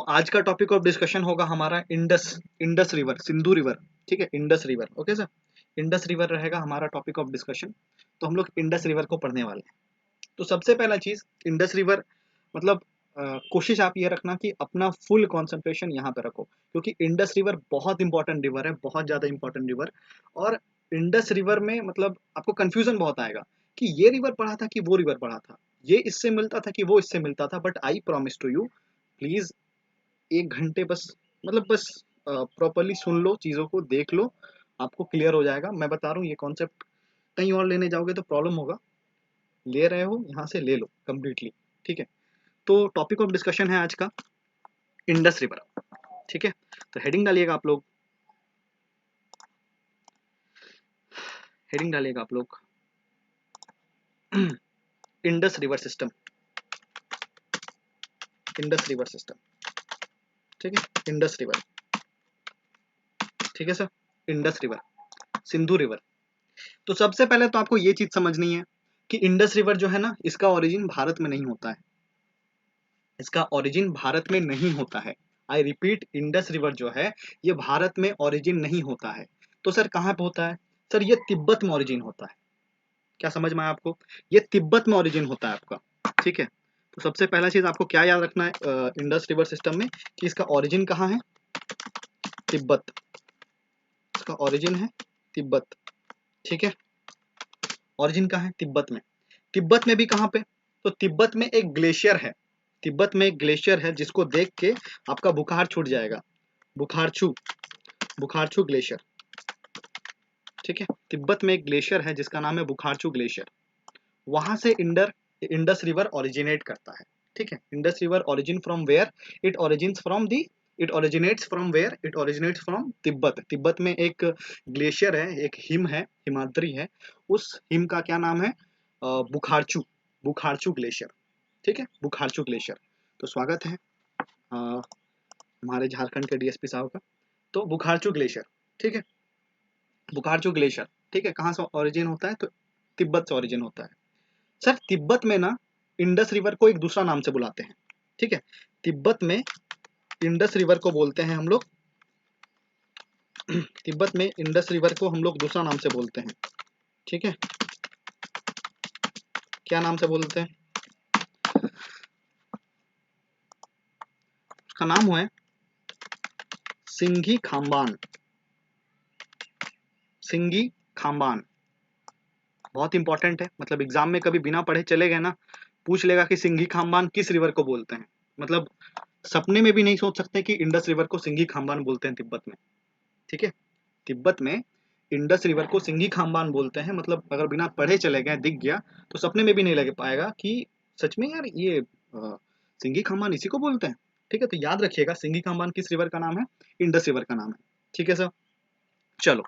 आज का topic of discussion होगा हमारा Indus Indus river, Sindhu river. ठीक है, Indus river. Okay sir, Indus river रहेगा हमारा टॉपिक ऑफ डिस्कशन। तो हम लोग इंडस रिवर को पढ़ने वाले हैं। तो सबसे पहला चीज, इंडस रिवर मतलब कोशिश आप ये रखना कि अपना फुल कंसंट्रेशन यहाँ पे रखो, क्योंकि इंडस रिवर बहुत इंपॉर्टेंट रिवर है, बहुत ज्यादा इंपॉर्टेंट रिवर। और इंडस रिवर में मतलब आपको कंफ्यूजन बहुत आएगा कि ये रिवर पढ़ा था कि वो रिवर पढ़ा था, ये इससे मिलता था कि वो इससे मिलता था। But I promise to you, please 1 घंटे बस, मतलब बस प्रॉपरली सुन लो, चीज़ों को देख लो, आपको क्लियर हो जाएगा। मैं बता रहा हूँ, ये कॉन्सेप्ट कहीं और लेने जाओगे तो प्रॉब्लम होगा। ले रहे हो यहाँ से ले लो कंप्लीटली। ठीक है, तो टॉपिक ऑफ डिस्कशन है आज का इंडस रिवर। ठीक है, तो हेडिंग डालिएगा आप लोग, हेडिंग डालिएगा आप लोग Indus river system, Indus river system. ठीक है, इंडस रिवर। ठीक है sir, Indus river, Sindhu river. तो सबसे पहले तो आपको ये चीज समझनी है कि इंडस रिवर जो है ना, इसका ओरिजिन भारत में नहीं होता है, इसका ओरिजिन भारत में नहीं होता है। आई रिपीट, इंडस रिवर जो है ये भारत में ओरिजिन नहीं होता है। तो सर कहाँ पे होता है? सर ये तिब्बत में ओरिजिन होता है। क्या समझ में आया आपको? ये तिब्बत में ओरिजिन होता है आपका। ठीक है, तो सबसे पहला चीज आपको क्या याद रखना है इंडस रिवर सिस्टम में, कि इसका ओरिजिन कहाँ है? तिब्बत। इसका ओरिजिन है तिब्बत। ठीक है, ओरिजिन कहाँ है? तिब्बत में। तिब्बत में भी कहाँ पे? तो तिब्बत में एक ग्लेशियर है, तिब्बत में एक ग्लेशियर है जिसको देख के आपका बुखार छूट जाएगा। बुखारछू, बुखारछू ग्लेशियर। ठीक है, तिब्बत में एक ग्लेशियर है जिसका नाम है बुखारछू ग्लेशियर। वहां से इंडस रिवर ओरिजिनेट करता है। ठीक है, Indus river origin from where? It origins from the, it originates from where? It originates from Tibet. Tibet में एक ग्लेशियर है, एक हिम है, हिमाद्री है। उस हिम का क्या नाम है? बुखारछू, बुखारछू ग्लेशियर। ठीक है, बुखारछू ग्लेशियर। तो स्वागत है हमारे झारखंड के डीएसपी साहब का। तो बुखारचू ग्लेशियर। ठीक है, बुखारचू ग्लेशियर। ठीक है, कहाँ से ओरिजिन होता है? तो तिब्बत से ओरिजिन होता है। सर तिब्बत में ना इंडस रिवर को एक दूसरा नाम से बुलाते हैं। ठीक है, तिब्बत में इंडस रिवर को बोलते हैं हम लोग तिब्बत में इंडस रिवर को हम लोग दूसरा नाम से बोलते हैं। ठीक है, क्या नाम से बोलते हैं? उसका नाम है सिंघी खाम्बान, सिंघी खाम्बान। बहुत इंपॉर्टेंट है, मतलब एग्जाम में कभी बिना पढ़े चले गए ना, पूछ लेगा कि सिंघी खाम्बान किस रिवर को बोलते हैं। मतलब सपने में भी नहीं सोच सकते कि इंडस रिवर को सिंघी खाम्बान बोलते हैं तिब्बत में। ठीक है, तिब्बत में इंडस रिवर को सिंघी खाम्बान बोलते हैं। मतलब अगर बिना पढ़े चले गए, दिख गया, तो सपने में भी नहीं लग पाएगा कि सच में यार ये सिंघी खाम्बान इसी को बोलते हैं। ठीक है, तो याद रखिएगा सिंघी खाम्बान किस रिवर का नाम है? इंडस रिवर का नाम है। ठीक है सर, चलो।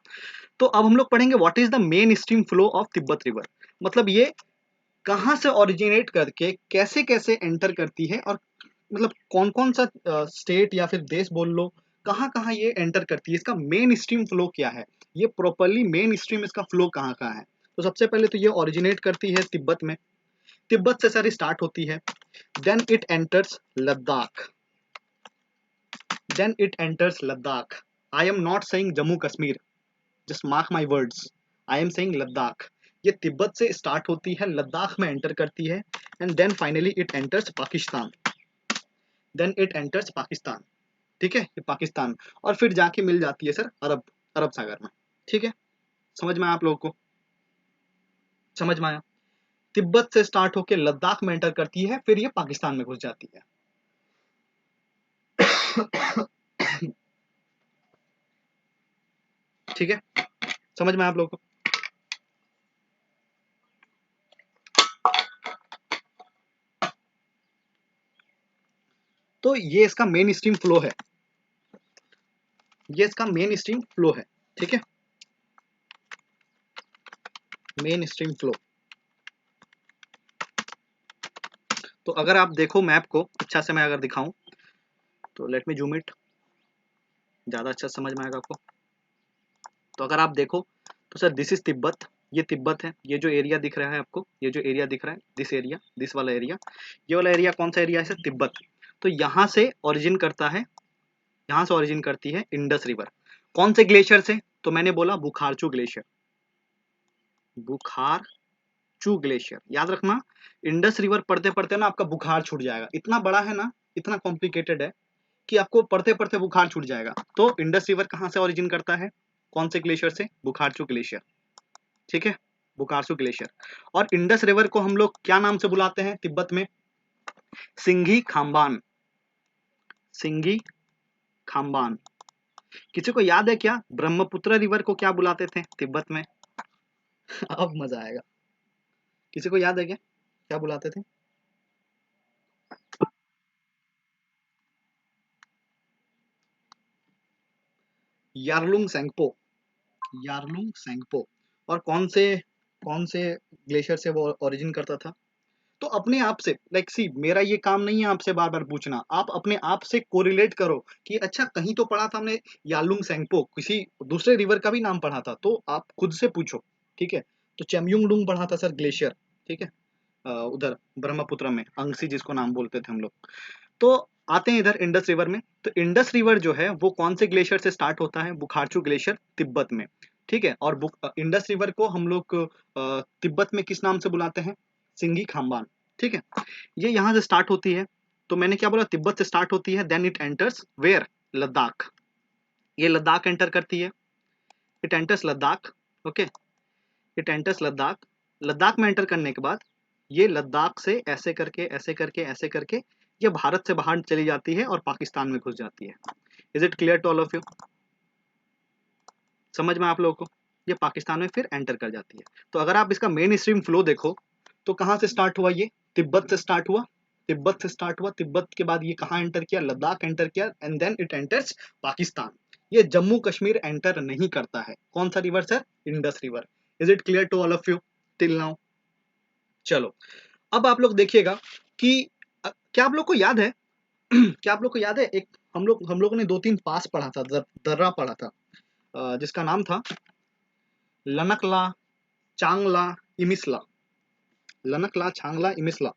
तो अब हम लोग पढ़ेंगे what is the main stream flow of Tibet river. मतलब ये कहाँ से ओरिजिनेट करके कैसे कैसे एंटर करती है, और मतलब कौन कौन सा स्टेट या फिर देश बोल लो, कहाँ कहाँ ये एंटर करती है, इसका मेन स्ट्रीम फ्लो क्या है, ये प्रॉपरली मेन स्ट्रीम इसका फ्लो कहाँ कहाँ है। तो सबसे पहले तो ये ओरिजिनेट करती है तिब्बत में, तिब्बत से सारी स्टार्ट होती है। Then it enters Ladakh, then it enters Ladakh. I am not saying Jammu Kashmir, just mark my words, I am saying Ladakh. ये तिब्बत से स्टार्ट होती है, लद्दाख में एंटर करती है, and then finally it enters Pakistan, then it enters Pakistan. ठीक है, ये पाकिस्तान, और फिर जाके मिल जाती है सर अरब, अरब सागर में। ठीक है, समझ में आया आप लोगों को? समझ में आया? तिब्बत से स्टार्ट होके लद्दाख में एंटर करती है, फिर ये पाकिस्तान में घुस जाती है। ठीक है, समझ में आया आप लोगों को? तो ये इसका मेन स्ट्रीम फ्लो है, ये इसका मेन स्ट्रीम फ्लो है। ठीक है, मेन स्ट्रीम फ्लो। तो अगर आप देखो मैप को अच्छा से, मैं अगर दिखाऊं तो लेट मी जूम इट, ज़्यादा अच्छा समझ में आएगा आपको। तो अगर आप देखो तो सर दिस इज तिब्बत, ये तिब्बत है। ये जो एरिया दिख रहा है आपको, ये जो एरिया दिख रहा है, दिस एरिया, दिस वाला एरिया, ये वाला एरिया कौन सा एरिया है सर? तिब्बत। तो यहाँ से ओरिजिन करता है, यहाँ से ओरिजिन करती है इंडस रिवर। कौन से ग्लेशियर से? तो मैंने बोला बुखारचू ग्लेशियर, बुखारचू ग्लेशियर। याद रखना, इंडस रिवर पढ़ते पढ़ते ना आपका बुखार छूट जाएगा, इतना बड़ा है ना, इतना कॉम्प्लिकेटेड है कि आपको पढ़ते पढ़ते बुखार छूट जाएगा। तो इंडस रिवर कहाँ से ओरिजिन करता है, कौन से ग्लेशियर से? बुखारचू ग्लेशियर, ठीक है, बुखारचू ग्लेशियर। और इंडस रिवर को हम लोग क्या नाम से बुलाते हैं तिब्बत में? सिंघी खाम्बान, सिंघी खाम्बान। किसी को याद है क्या ब्रह्मपुत्र रिवर को क्या बुलाते थे तिब्बत में? अब मजा आएगा। किसी को याद है क्या क्या बुलाते थे? यारलुंग सेंगपो, यारलुंग सेंगपो। और कौन से ग्लेशियर से वो ओरिजिन करता था? तो अपने आप से, लाइक सी, मेरा ये काम नहीं है आपसे बार बार पूछना, आप अपने आप से कोरिलेट करो कि अच्छा कहीं तो पढ़ा था हमने यालुंग सेंगपो, किसी दूसरे रिवर का भी नाम पढ़ा था, तो आप खुद से पूछो, ठीक है। तो चेमयुंग डुंग पढ़ा था सर ग्लेशियर, ठीक है, उधर ब्रह्मपुत्र में, अंगसी जिसको नाम बोलते थे हम लोग। तो आते हैं इधर इंडस रिवर में। तो इंडस रिवर जो है वो कौन से ग्लेशियर से स्टार्ट होता है? बुखारचू ग्लेशियर, तिब्बत में, ठीक है। और इंडस रिवर को हम लोग तिब्बत में किस नाम से बुलाते हैं? सिंघी खाम्बान, ठीक है। ये यहाँ से स्टार्ट होती है, तो मैंने क्या बोला, तिब्बत से स्टार्ट होती है, then it enters where? Ladakh. ये लद्दाख एंटर करती है, it enters Ladakh, okay, it enters Ladakh. Ladakh में एंटर करने के बाद ये लद्दाख से ऐसे करके ऐसे करके ऐसे करके ये भारत से बाहर चली जाती है और पाकिस्तान में घुस जाती है। Is it clear to all of you? समझ में आप लोगों को? ये पाकिस्तान में फिर एंटर कर जाती है। तो अगर आप इसका मेन स्ट्रीम फ्लो देखो तो कहाँ से स्टार्ट हुआ? ये तिब्बत से स्टार्ट हुआ, तिब्बत से स्टार्ट हुआ, तिब्बत के बाद ये कहाँ एंटर किया? लद्दाख एंटर किया, and then it enters Pakistan. ये जम्मू कश्मीर एंटर नहीं करता है। कौन सा river sir? Indus river. Is it clear to all of you till now? चलो, अब आप लोग देखिएगा कि क्या आप लोग को याद है क्या आप लोग को याद है, एक हम लोगों ने दो तीन पास पढ़ा था, दर्रा पढ़ा था, जिसका नाम था लनकला, चांगला, इमिसला। लनकला, छांगला, इमिसला।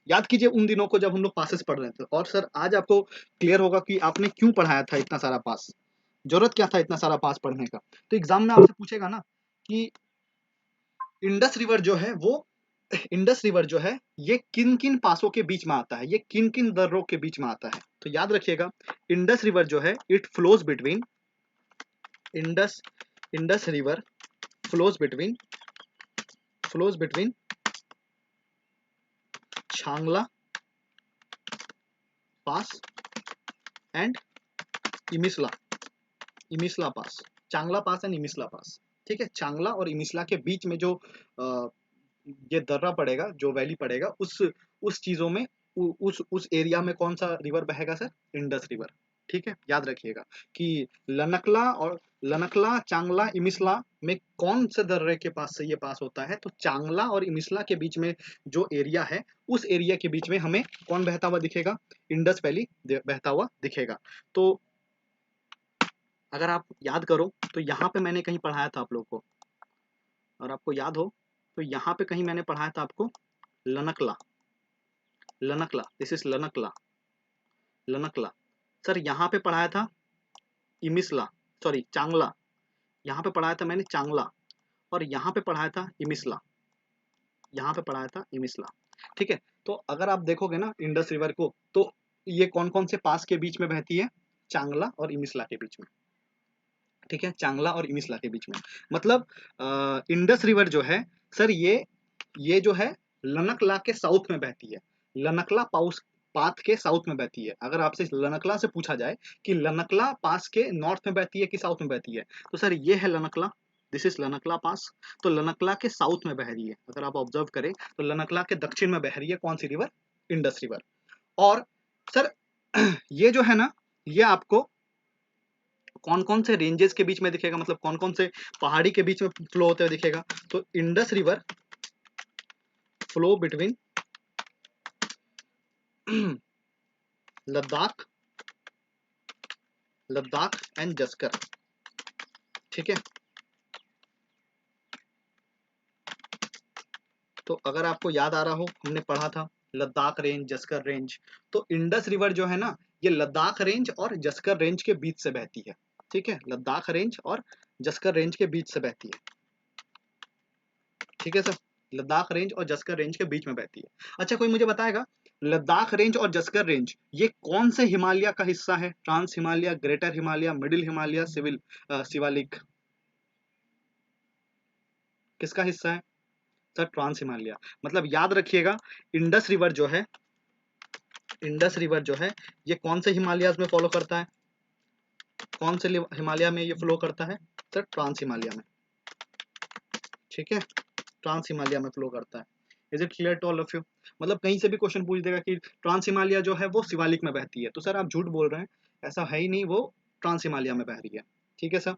याद कीजिए उन दिनों को जब हम लोग पासेस पढ़ रहे थे। और सर आज आपको क्लियर होगा कि आपने क्यों पढ़ाया था इतना सारा पास, जरूरत क्या था इतना सारा पास पढ़ने का। तो एग्जाम में आपसे पूछेगा ना कि इंडस रिवर जो है वो, इंडस रिवर जो है ये किन किन पासों के बीच में आता है, ये किन किन दर्रों के बीच में आता है? तो याद रखिएगा, इंडस रिवर जो है it flows between, Indus Indus river flows between, flows between Changla pass and Imisla, Imisla pass, Changla pass and इमिसला पास, ठीक है। चांगला और इमिसला के बीच में जो ये दर्रा पड़ेगा, जो वैली पड़ेगा, उस चीजों में, उस एरिया में कौन सा रिवर बहेगा सर? इंडस रिवर, ठीक है। याद रखिएगा कि लनकला और लनकला, चांगला, इमिसला में कौन से दर्रे के पास से ये पास होता है? तो चांगला और इमिसला के बीच में जो एरिया है, उस एरिया के बीच में हमें कौन बहता हुआ दिखेगा? इंडस वैली बहता हुआ दिखेगा। तो अगर आप याद करो तो यहाँ पे मैंने कहीं पढ़ाया था आप लोग को, और आपको याद हो तो यहाँ पे कहीं मैंने पढ़ाया था आपको लनकला, लनकला, दिस इज लनकला, लनकला। सर यहाँ पे पढ़ाया था इमिसला, सॉरी चांगला, यहाँ पे पढ़ाया था मैंने चांगला, और यहाँ पे पढ़ाया था इमिसला, यहाँ पे पढ़ाया था इमिसला, ठीक है। तो अगर आप देखोगे ना इंडस रिवर को, तो ये कौन कौन से पास के बीच में बहती है? चांगला और इमिसला के बीच में, ठीक है, चांगला और इमिसला के बीच में। मतलब इंडस रिवर जो है सर, ये जो है लनकला के साउथ में बहती है, लनकला पाउस पाथ के साउथ में बहती है। अगर आपसे लनकला से पूछा जाए कि लनकला पास के नॉर्थ में बहती है कि साउथ में बहती है, तो सर ये है लनकला, दिस इज लनकला पास। तो लनकला के साउथ में बह रही है, अगर आप ऑब्जर्व करें तो लनकला के दक्षिण में बह रही है कौन सी रिवर? Indus river. और सर ये जो है ना, ये आपको कौन कौन से रेंजेस के बीच में दिखेगा, मतलब कौन कौन से पहाड़ी के बीच में फ्लो होते हुए दिखेगा? तो Indus river flow between Ladakh, Ladakh and Zanskar, ठीक है। तो अगर आपको याद आ रहा हो, हमने पढ़ा था लद्दाख रेंज, जस्कर रेंज। तो इंडस रिवर जो है ना, ये लद्दाख रेंज और जस्कर रेंज के बीच से बहती है। ठीक है, लद्दाख रेंज और जस्कर रेंज के बीच से बहती है। ठीक है सर, लद्दाख रेंज और जस्कर रेंज के बीच में बहती है। अच्छा, कोई मुझे बताएगा लद्दाख रेंज और जस्कर रेंज ये कौन से हिमालय का हिस्सा है? Trans Himalaya, greater Himalaya, middle Himalaya, Shivalik, किसका हिस्सा है सर? ट्रांस हिमालय। मतलब याद रखिएगा, इंडस रिवर जो है, इंडस रिवर जो है ये कौन से हिमालयाज में फॉलो करता है? कौन से हिमालय में ये फ्लो करता है सर? ट्रांस हिमालय में। ठीक है, ट्रांस हिमालय में फ्लो करता है। Is it clear to all of you? मतलब कहीं से भी क्वेश्चन पूछ देगा कि ट्रांस हिमालय जो है वो शिवालिक में बहती है, तो सर आप झूठ बोल रहे हैं, ऐसा है ही नहीं, वो ट्रांस हिमालय में बह रही है। ठीक है सर,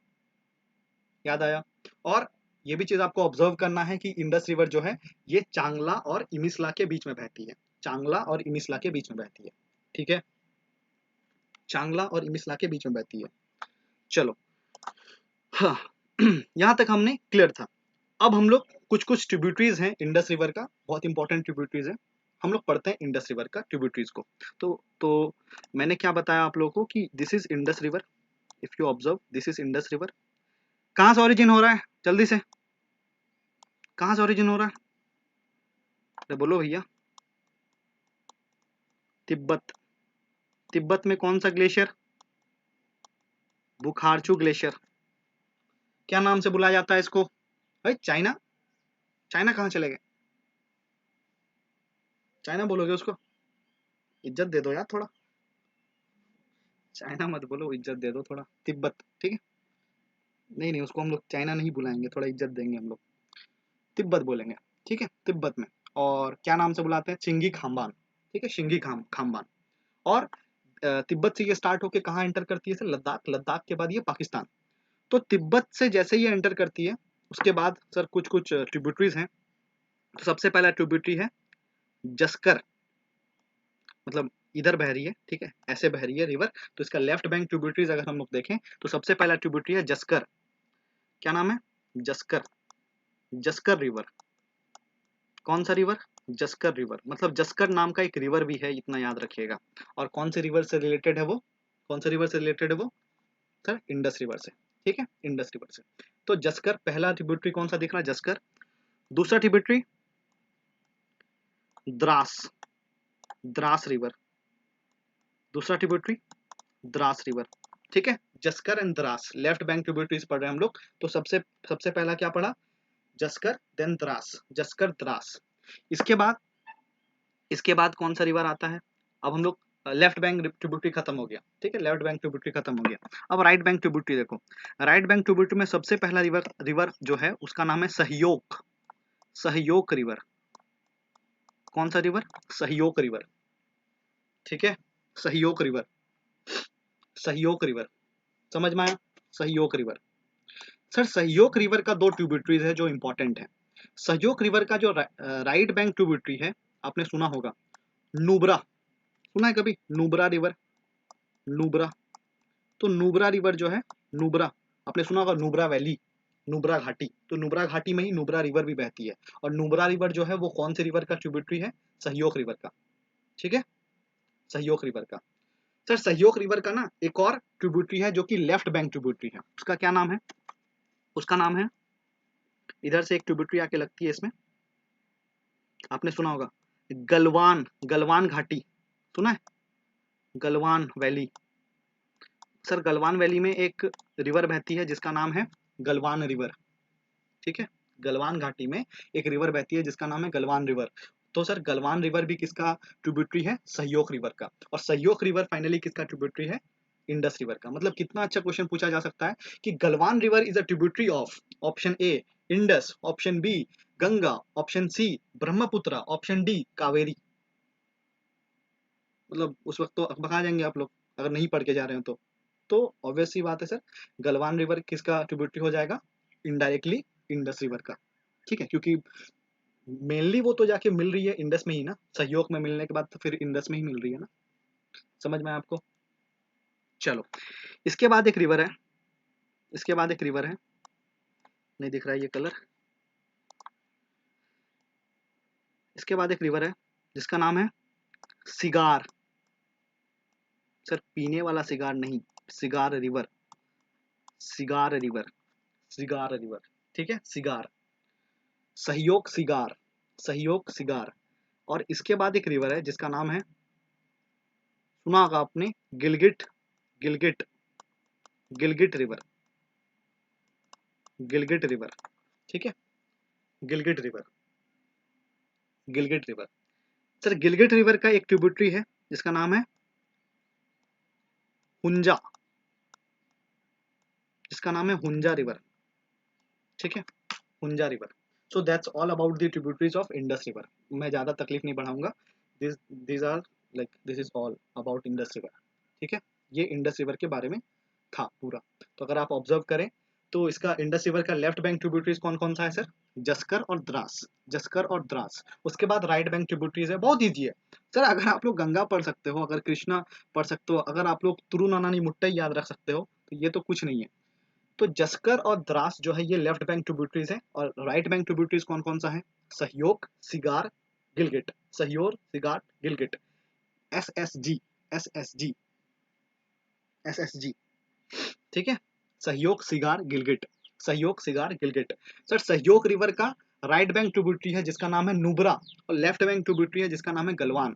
याद आया? और ये भी चीज आपको ऑब्जर्व करना है कि इंडस रिवर जो है ये चांगला और इमिसला के बीच में बहती है। चांगला और इमिसला के बीच में बहती है। ठीक है, चांगला और इमिसला के बीच में बहती है। चलो, हाँ यहाँ तक हमने क्लियर था। अब हम लोग कुछ कुछ ट्रिब्यूटरीज हैं इंडस रिवर का, बहुत इंपॉर्टेंट ट्रिब्यूटरीज है, हम लोग पढ़ते हैं इंडस रिवर का ट्रिब्यूटरीज को। तो मैंने क्या बताया आप लोगों को कि this is Indus river. If you observe, this is Indus river. कहाँ से ओरिजिन हो रहा है जल्दी से? कहाँ से ओरिजिन हो रहा है? अरे बोलो भैया। तिब्बत। तिब्बत में कौन सा ग्लेशियर? बुखारचू ग्लेशियर। क्या नाम से बुलाया जाता है इसको भाई? चाइना। चाइना कहाँ चले गए? चाइना बोलोगे उसको? इज्जत दे दो यार थोड़ा। चाइना मत बोलो, इज्जत दे दो थोड़ा। तिब्बत, ठीक है। नहीं नहीं, उसको हम लोग चाइना नहीं बुलाएंगे, थोड़ा इज्जत देंगे हम लोग, तिब्बत बोलेंगे। ठीक है, तिब्बत में। और क्या नाम से बुलाते हैं? चिंगी खाम्बान। ठीक है, शिंगी खाम्बान। और तिब्बत से ये स्टार्ट होके कहाँ एंटर करती है सर? लद्दाख। लद्दाख के बाद ये पाकिस्तान। तो तिब्बत से जैसे ये एंटर करती है, उसके बाद सर कुछ कुछ ट्रिब्यूटरीज हैं। तो सबसे पहला ट्रिब्यूटरी है जस्कर, मतलब इधर बह रही है, ठीक है, ऐसे बह रही है रिवर। तो इसका लेफ्ट बैंक ट्रिब्यूटरीज अगर हम लोग देखें तो सबसे पहला ट्रिब्यूटरी है जस्कर। क्या नाम है? जस्कर। जस्कर रिवर। कौन सा रिवर? जस्कर रिवर। मतलब जस्कर नाम का एक रिवर भी है, इतना याद रखिएगा। और कौन से रिवर से रिलेटेड है वो? कौन से रिवर से रिलेटेड है वो सर? इंडस रिवर से। ठीक है, इंडस रिवर से। तो जस्कर पहला ट्रिब्यूटरी कौन सा दिख रहा है? जस्कर। दूसरा ट्रिब्यूटरी द्रास। द्रास रिवर। दूसरा ट्रिब्यूटरी द्रास रिवर। ठीक है, Zanskar and Dras left bank tributaries पढ़ रहे हैं हम लोग। तो सबसे सबसे पहला क्या पढ़ा? जस्कर, देन द्रास। जस्कर, द्रास। इसके बाद, इसके बाद कौन सा रिवर आता है? अब हम लोग लेफ्ट बैंक ट्रिब्यूटरी खत्म हो गया। ठीक है, लेफ्ट बैंक ट्रिब्यूटरी खत्म हो गया। अब राइट बैंक ट्रिब्यूटरी देखो। राइट बैंक ट्रिब्यूटरी में सबसे पहला रिवर रिवर जो है उसका नाम है सहयोग। सहयोग रिवर। कौन सा रिवर? सहयोग रिवर। ठीक है, सहयोग रिवर। सहयोग रिवर, समझ में आया? सहयोग रिवर। सर सहयोग रिवर का दो ट्रिब्यूटरीज है जो इंपॉर्टेंट है। सहयोग रिवर का जो राइट बैंक ट्रिब्यूटरी है, आपने सुना होगा नुब्रा। सुना है कभी नुब्रा रिवर? नुब्रा। तो नुब्रा रिवर जो है, नुब्रा, आपने सुना होगा नुब्रा वैली, नुब्रा घाटी। तो नुब्रा घाटी में ही नुब्रा रिवर भी बहती है। और नुब्रा रिवर जो है वो कौन से रिवर का ट्रिब्यूटरी है? सहयोग रिवर का। ठीक है, सहयोग रिवर का। सर सहयोग रिवर का ना एक और ट्रिब्यूटरी है जो कि लेफ्ट बैंक ट्रिब्यूटरी है, उसका क्या नाम है? उसका नाम है, इधर से एक ट्रिब्यूटरी आके लगती है इसमें, आपने सुना होगा गलवान। गलवान घाटी, सुना है? Galwan valley. Sir Galwan valley में एक रिवर बहती है जिसका नाम है गलवान रिवर। ठीक है, गलवान घाटी में एक रिवर बहती है जिसका नाम है गलवान रिवर। तो सर गलवान रिवर भी किसका ट्रिब्यूटरी है? सहयोग रिवर का। और सहयोग रिवर फाइनली किसका ट्रिब्यूटरी है? इंडस रिवर का। मतलब कितना अच्छा क्वेश्चन पूछा जा सकता है कि Galwan river is a tributary of, option A Indus, option B Ganga, option C Brahmaputra, option D Kaveri. मतलब उस वक्त तो अकबका जाएंगे आप लोग अगर नहीं पढ़ के जा रहे हो तो ऑब्वियस सी बात है सर, गलवान रिवर किसका ट्रिब्यूटरी हो जाएगा? इनडायरेक्टली इंडस रिवर का। ठीक है, क्योंकि मेनली वो तो जाके मिल रही है इंडस में ही ना, सहयोग में मिलने के बाद तो फिर इंडस में ही मिल रही है ना। समझ में आया आपको? चलो, इसके बाद एक रिवर है, इसके बाद एक रिवर है, नहीं दिख रहा है ये कलर। इसके बाद एक रिवर है जिसका नाम है सिगार। सर पीने वाला सिगार नहीं, cigar river, cigar river, cigar river, ठीक है, सिगार, सहयोग सिगार, सहयोग सिगार। और इसके बाद एक रिवर है जिसका नाम है, सुना होगा आपने, गिलगिट, गिलगिट, गिलगिट रिवर, गिलगिट रिवर, ठीक है, Gilgit river, Gilgit river. Sir Gilgit river का एक ट्रिब्यूटरी है जिसका नाम है हुंजा, जिसका नाम है हुंजा रिवर, ठीक है, Hunza river. So that's all about the tributaries of Indus river. मैं ज्यादा तकलीफ नहीं बढ़ाऊंगा, this this are like this is all about Indus river, ठीक है। ये इंडस रिवर के बारे में था पूरा। तो अगर आप ऑब्जर्व करें तो इसका इंडस रिवर का लेफ्ट बैंक ट्रिब्यूटरीज कौन कौन सा है सर, जस्कर और द्रास, जस्कर और द्रास। उसके बाद राइट बैंक ट्रिब्यूटरीज है, बहुत ईजी है सर। अगर आप लोग गंगा पढ़ सकते हो, अगर कृष्णा पढ़ सकते हो, अगर आप लोग तुरुनानानी मुट्टई याद रख सकते हो, तो ये तो कुछ नहीं है। तो जस्कर और द्रास जो है ये लेफ्ट बैंक ट्रिब्यूटरीज है, और राइट बैंक ट्रिब्यूटरीज कौन कौन सा है, सहयोग, सिगार, गिलगिट, सहयोग, cigar, Gilgit, S S G, S S G, S S G, ठीक है, सहयोग सिगार गिलगिट, सहयोग सिगार गिलगिट। सर सहयोग रिवर का राइट बैंक ट्रिब्यूटरी है जिसका नाम है नुब्रा, और लेफ्ट बैंक ट्रिब्यूटरी है जिसका नाम है गलवान,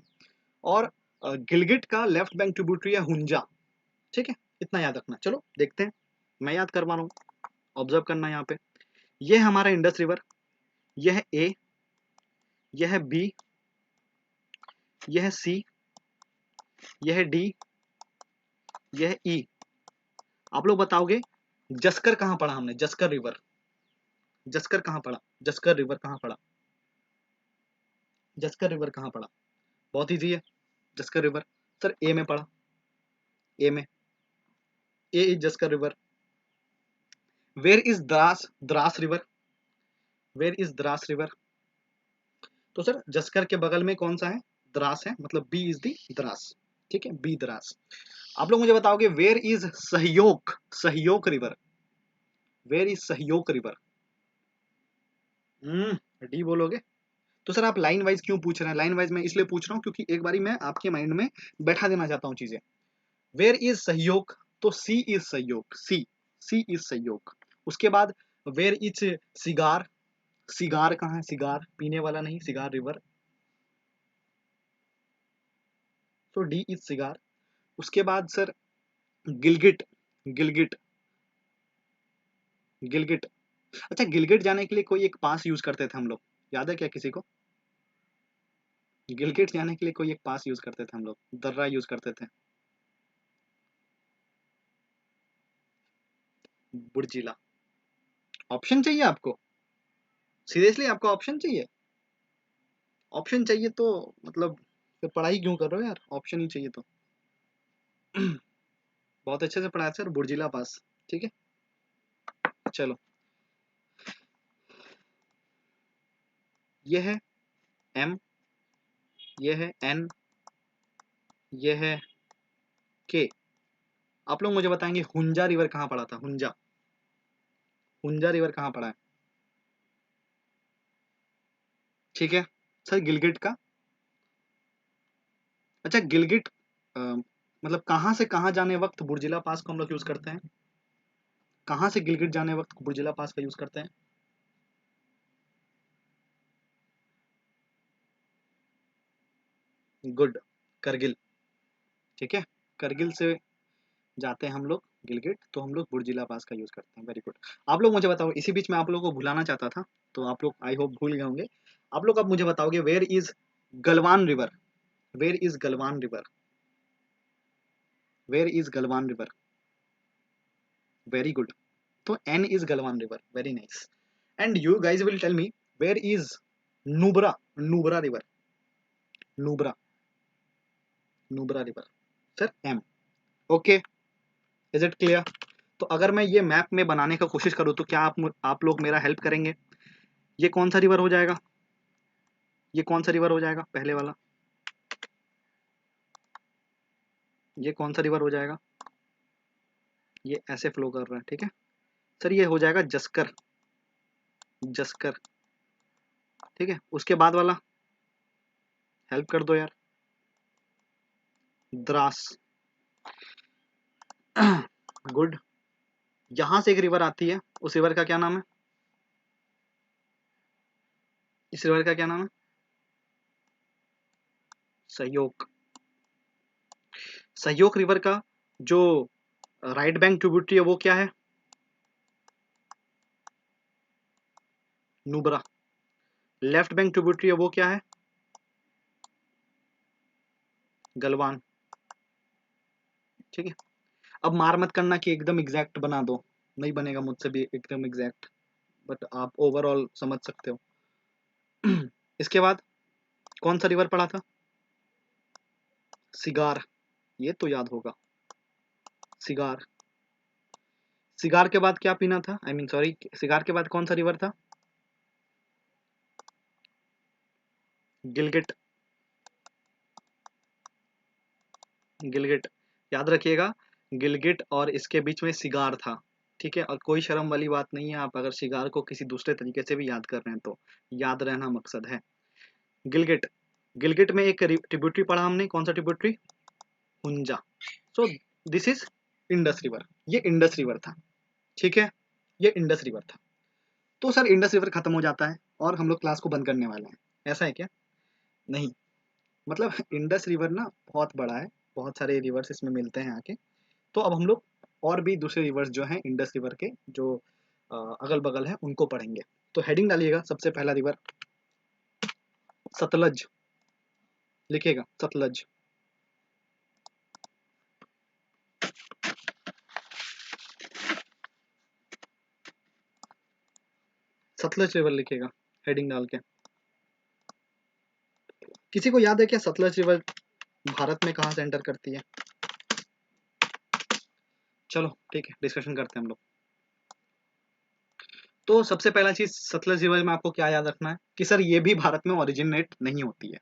और गिलगिट का लेफ्ट बैंक ट्रिब्यूटरी है हुंजा, ठीक है। इतना याद रखना। चलो देखते हैं, मैं याद करवा रहा हूँ, ऑब्जर्व करना यहाँ पे। ये है हमारा इंडस रिवर, यह है ए, यह है बी, यह है सी, यह है डी, यह है ई। आप लोग बताओगे जस्कर कहाँ पढ़ा हमने, जस्कर रिवर, जस्कर कहाँ पढ़ा, जस्कर रिवर कहाँ पढ़ा, जस्कर रिवर कहाँ पढ़ा, बहुत इजी है। जस्कर रिवर सर ए में पढ़ा, ए में, A is Zanskar river. Where is Dras, Dras river, where is Dras river. तो सर जस्कर के बगल में कौन सा है, द्रास है, मतलब बी इज दी द्रास, ठीक है, बी द्रास। आप लोग मुझे बताओगे वेयर इज सहयोग, सहयोग रिवर, वेयर इज सहयोग रिवर, डी बोलोगे। तो सर आप लाइन वाइज क्यों पूछ रहे हैं, लाइन वाइज मैं इसलिए पूछ रहा हूँ क्योंकि एक बारी मैं आपके माइंड में बैठा देना चाहता हूँ चीजें। वेयर इज सहयोग, तो सी इज सहयोग, सी, सी इज सहयोग। उसके बाद वेयर इज सिगार, सिगार कहाँ है, सिगार पीने वाला नहीं, सिगार रिवर, तो डी इज सिगार। उसके बाद सर गिलगिट, गिलगिट, गिलगिट। अच्छा गिलगिट जाने के लिए कोई एक पास यूज करते थे हम लोग, याद है क्या किसी को, गिलगिट जाने के लिए कोई एक पास यूज करते थे हम लोग, दर्रा यूज करते थे, बुर्जिला। ऑप्शन चाहिए आपको, सीरियसली आपको ऑप्शन चाहिए, ऑप्शन चाहिए तो मतलब फिर पढ़ाई क्यों कर रहे हो यार, ऑप्शन ही चाहिए तो। बहुत अच्छे से पढ़ाया सर, बुर्जिला पास, ठीक है। चलो ये है एम, ये है एन, ये है के। आप लोग मुझे बताएंगे हुंजा रिवर कहाँ पड़ा था, हुंजा, हुंजा रिवर कहाँ पड़ा है, ठीक है। सर गिलगिट का, अच्छा गिलगिट मतलब कहाँ से कहाँ जाने वक्त बुर्जिला पास को हम लोग यूज करते हैं, कहाँ से गिलगिट जाने वक्त बुर्जिला पास का यूज करते हैं, गुड, करगिल, ठीक है, करगिल से जाते हैं हम लोग गिलगिट, तो हम लोग बुर्जिला पास का यूज करते हैं, वेरी गुड। आप लोग मुझे बताओ, इसी बीच में आप लोगों को भुलाना चाहता था, तो आप लोग आई होप भूल गए होंगे। आप लोग अब मुझे बताओगे where is Galwan river, where is Galwan river, where is Galwan river, very good. तो N is Galwan river, very nice. And you guys will tell me where is Nubra, Nubra river, Nubra, Nubra river, sir M, okay, is it clear. तो अगर मैं ये map में बनाने का कोशिश करूँ तो क्या आप लोग मेरा हेल्प करेंगे, ये कौन सा रिवर हो जाएगा, ये कौन सा रिवर हो जाएगा पहले वाला, ये कौन सा रिवर हो जाएगा, ये ऐसे फ्लो कर रहा है, ठीक है। सर ये हो जाएगा जस्कर, जस्कर, ठीक है। उसके बाद वाला हेल्प कर दो यार। द्रास, गुड। यहां से एक रिवर आती है, उस रिवर का क्या नाम है? इस रिवर का क्या नाम है? सहयोग। सहयोग रिवर का जो राइट बैंक ट्रिब्यूटरी है वो क्या है? नुब्रा। लेफ्ट बैंक ट्रिब्यूटरी है वो क्या है? गलवान। ठीक है। अब मार मत करना कि एकदम एग्जैक्ट बना दो, नहीं बनेगा मुझसे भी एकदम एग्जैक्ट, बट आप ओवरऑल समझ सकते हो। इसके बाद कौन सा रिवर पड़ा था? सिगार, ये तो याद होगा। सिगार। सिगार के बाद क्या पीना था? आई मीन सॉरी, सिगार के बाद कौन सा रिवर था? गिलगिट। गिलगिट, याद रखिएगा। गिलगिट और इसके बीच में सिगार था। ठीक है, और कोई शर्म वाली बात नहीं है, आप अगर सिगार को किसी दूसरे तरीके से भी याद कर रहे हैं तो याद रहना मकसद है। गिलगिट। गिलगिट में एक ट्रिब्यूटरी पढ़ा हमने, कौन सा tributary? Hunza. So this is Indus river, ये इंडस रिवर था। ठीक है, ये इंडस रिवर था। तो सर इंडस रिवर खत्म हो जाता है और हम लोग क्लास को बंद करने वाले हैं, ऐसा है क्या? नहीं, मतलब इंडस रिवर ना बहुत बड़ा है, बहुत सारे रिवर्स इसमें मिलते हैं आके। तो अब हम लोग और भी दूसरे रिवर्स जो हैं इंडस रिवर के, जो अगल बगल हैं उनको पढ़ेंगे। तो हेडिंग डालिएगा, सबसे पहला रिवर सतलज, लिखिएगा सतलज। सतलज रिवर लिखिएगा हेडिंग डाल के। किसी को याद है क्या सतलज रिवर भारत में कहाँ से एंटर करती है? चलो ठीक है, डिस्कशन करते हैं हम लोग। तो सबसे पहला चीज सतलज रिवर में आपको क्या याद रखना है कि सर ये भी भारत में ओरिजिनेट नहीं होती है,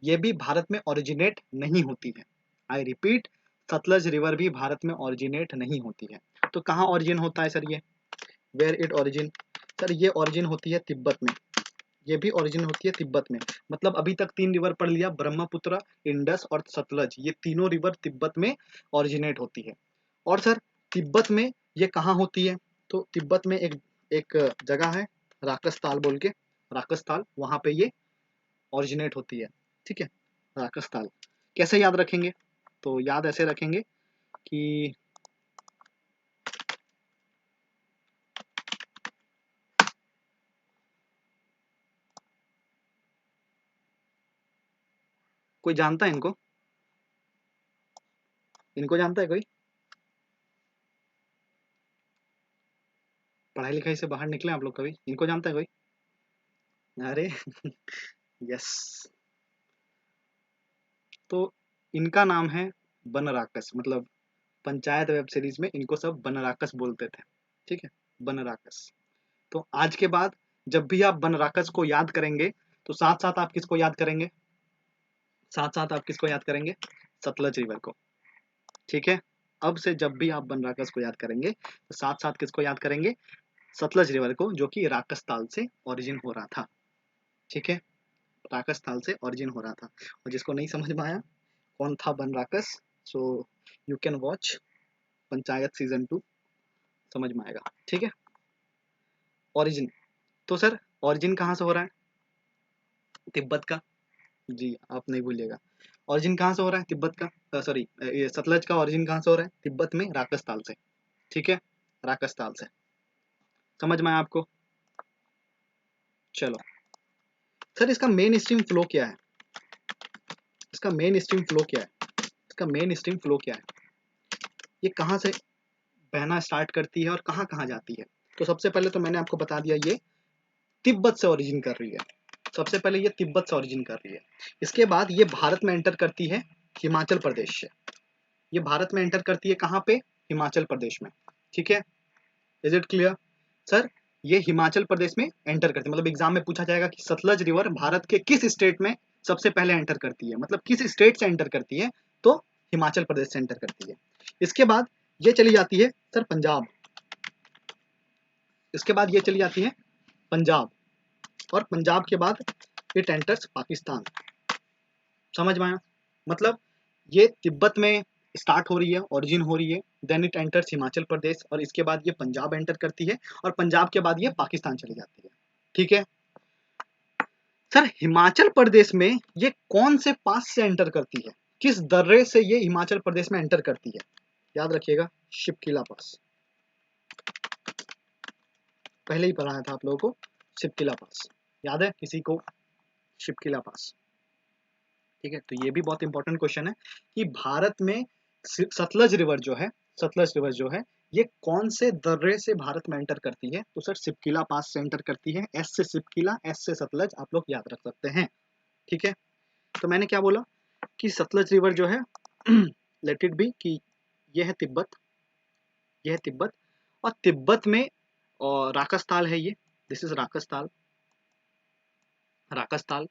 ये भी भारत में ओरिजिनेट नहीं होती है। आई रिपीट, सतलज रिवर भी भारत में ओरिजिनेट नहीं होती है। तो कहाँ ओरिजिन होता है सर ये? Where it origin? सर ये ओरिजिन होती है तिब्बत में, ये भी ओरिजिन होती है तिब्बत में। मतलब अभी तक 3 रिवर पढ़ लिया, ब्रह्मपुत्र, इंडस और सतलज, ये तीनों रिवर तिब्बत में ओरिजिनेट होती है। और सर तिब्बत में ये कहाँ होती है? तो तिब्बत में एक एक जगह है राकसताल बोल के, राकसताल, वहां पे ये ओरिजिनेट होती है। ठीक है, राकसताल। कैसे याद रखेंगे? तो याद ऐसे रखेंगे कि कोई जानता है इनको? इनको जानता है कोई? पढ़ाई लिखाई से बाहर निकले आप लोग कभी? इनको जानता है कोई? अरे यस। तो इनका नाम है बनराकस, मतलब पंचायत वेब सीरीज में इनको सब बनराकस बोलते थे। ठीक है, बनराकस। तो आज के बाद जब भी आप बनराकस को याद करेंगे तो साथ साथ आप किसको याद करेंगे? साथ साथ आप किसको याद करेंगे? सतलज रिवर को। ठीक है, अब से जब भी आप बनराकस को याद करेंगे तो साथ साथ किसको याद करेंगे? सतलज रिवर को, जो कि राकसताल से ओरिजिन हो रहा था। ठीक है, राकसताल से ओरिजिन हो रहा था। और जिसको नहीं समझ में आया कौन था Banrakas, so you can watch panchayat season 2, समझ में आएगा। ठीक है, ओरिजिन। तो सर ओरिजिन कहाँ से हो रहा है? तिब्बत का। जी, आप नहीं भूलिएगा। ओरिजिन कहाँ से हो रहा है? तिब्बत का, सॉरी, ये सतलज का ओरिजिन कहाँ से हो रहा है? तिब्बत में राकसताल से। ठीक है, राकसताल से। समझ में आया आपको? चलो सर, इसका मेन स्ट्रीम फ्लो क्या है? इसका मेन स्ट्रीम फ्लो क्या है? इसका मेन स्ट्रीम फ्लो क्या है? ये कहाँ से बहना स्टार्ट करती है और कहाँ कहाँ जाती है? तो सबसे पहले तो मैंने आपको बता दिया, ये तिब्बत से ओरिजिन कर रही है। सबसे पहले ये तिब्बत से ओरिजिन कर रही है। इसके बाद ये भारत में एंटर करती है हिमाचल प्रदेश से। ये भारत में एंटर करती है कहाँ पे? हिमाचल प्रदेश में। ठीक है, इज इट क्लियर? सर ये हिमाचल प्रदेश में एंटर करती है, मतलब एग्जाम में पूछा जाएगा कि सतलज रिवर भारत के किस स्टेट में सबसे पहले एंटर करती है, मतलब किस स्टेट से एंटर करती है? तो हिमाचल प्रदेश से एंटर करती है। इसके बाद ये चली जाती है सर पंजाब। इसके बाद ये चली जाती है पंजाब, और पंजाब के बाद इट एंटर्स पाकिस्तान। समझ में आया? मतलब ये तिब्बत में स्टार्ट हो रही है, ओरिजिन हो रही है, then it enters Himachal Pradesh और इसके बाद ये पंजाब एंटर करती है और पंजाब के बाद ये पाकिस्तान चली जाती है। ठीक है सर, हिमाचल प्रदेश में ये कौन से पास से एंटर करती है, किस दर्रे से ये हिमाचल प्रदेश में एंटर करती है? याद रखिएगा, शिपकिला पास। पहले ही पढ़ाया था आप लोगों को, शिपकिला पास याद है किसी को? शिपकिला पास। ठीक है, तो ये भी बहुत इंपॉर्टेंट क्वेश्चन है कि भारत में सतलज रिवर जो है, सतलज रिवर जो है ये कौन से दर्रे से भारत में एंटर करती है? तो सर शिपकिला पास से एंटर करती है। एस से शिपकिला, एस से सतलज, आप लोग याद रख सकते हैं। ठीक है, तो मैंने क्या बोला कि सतलज रिवर जो है लेट इट बी कि ये है तिब्बत, ये है तिब्बत और तिब्बत में और राकसताल है ये, दिस इज राकसताल। राकसताल,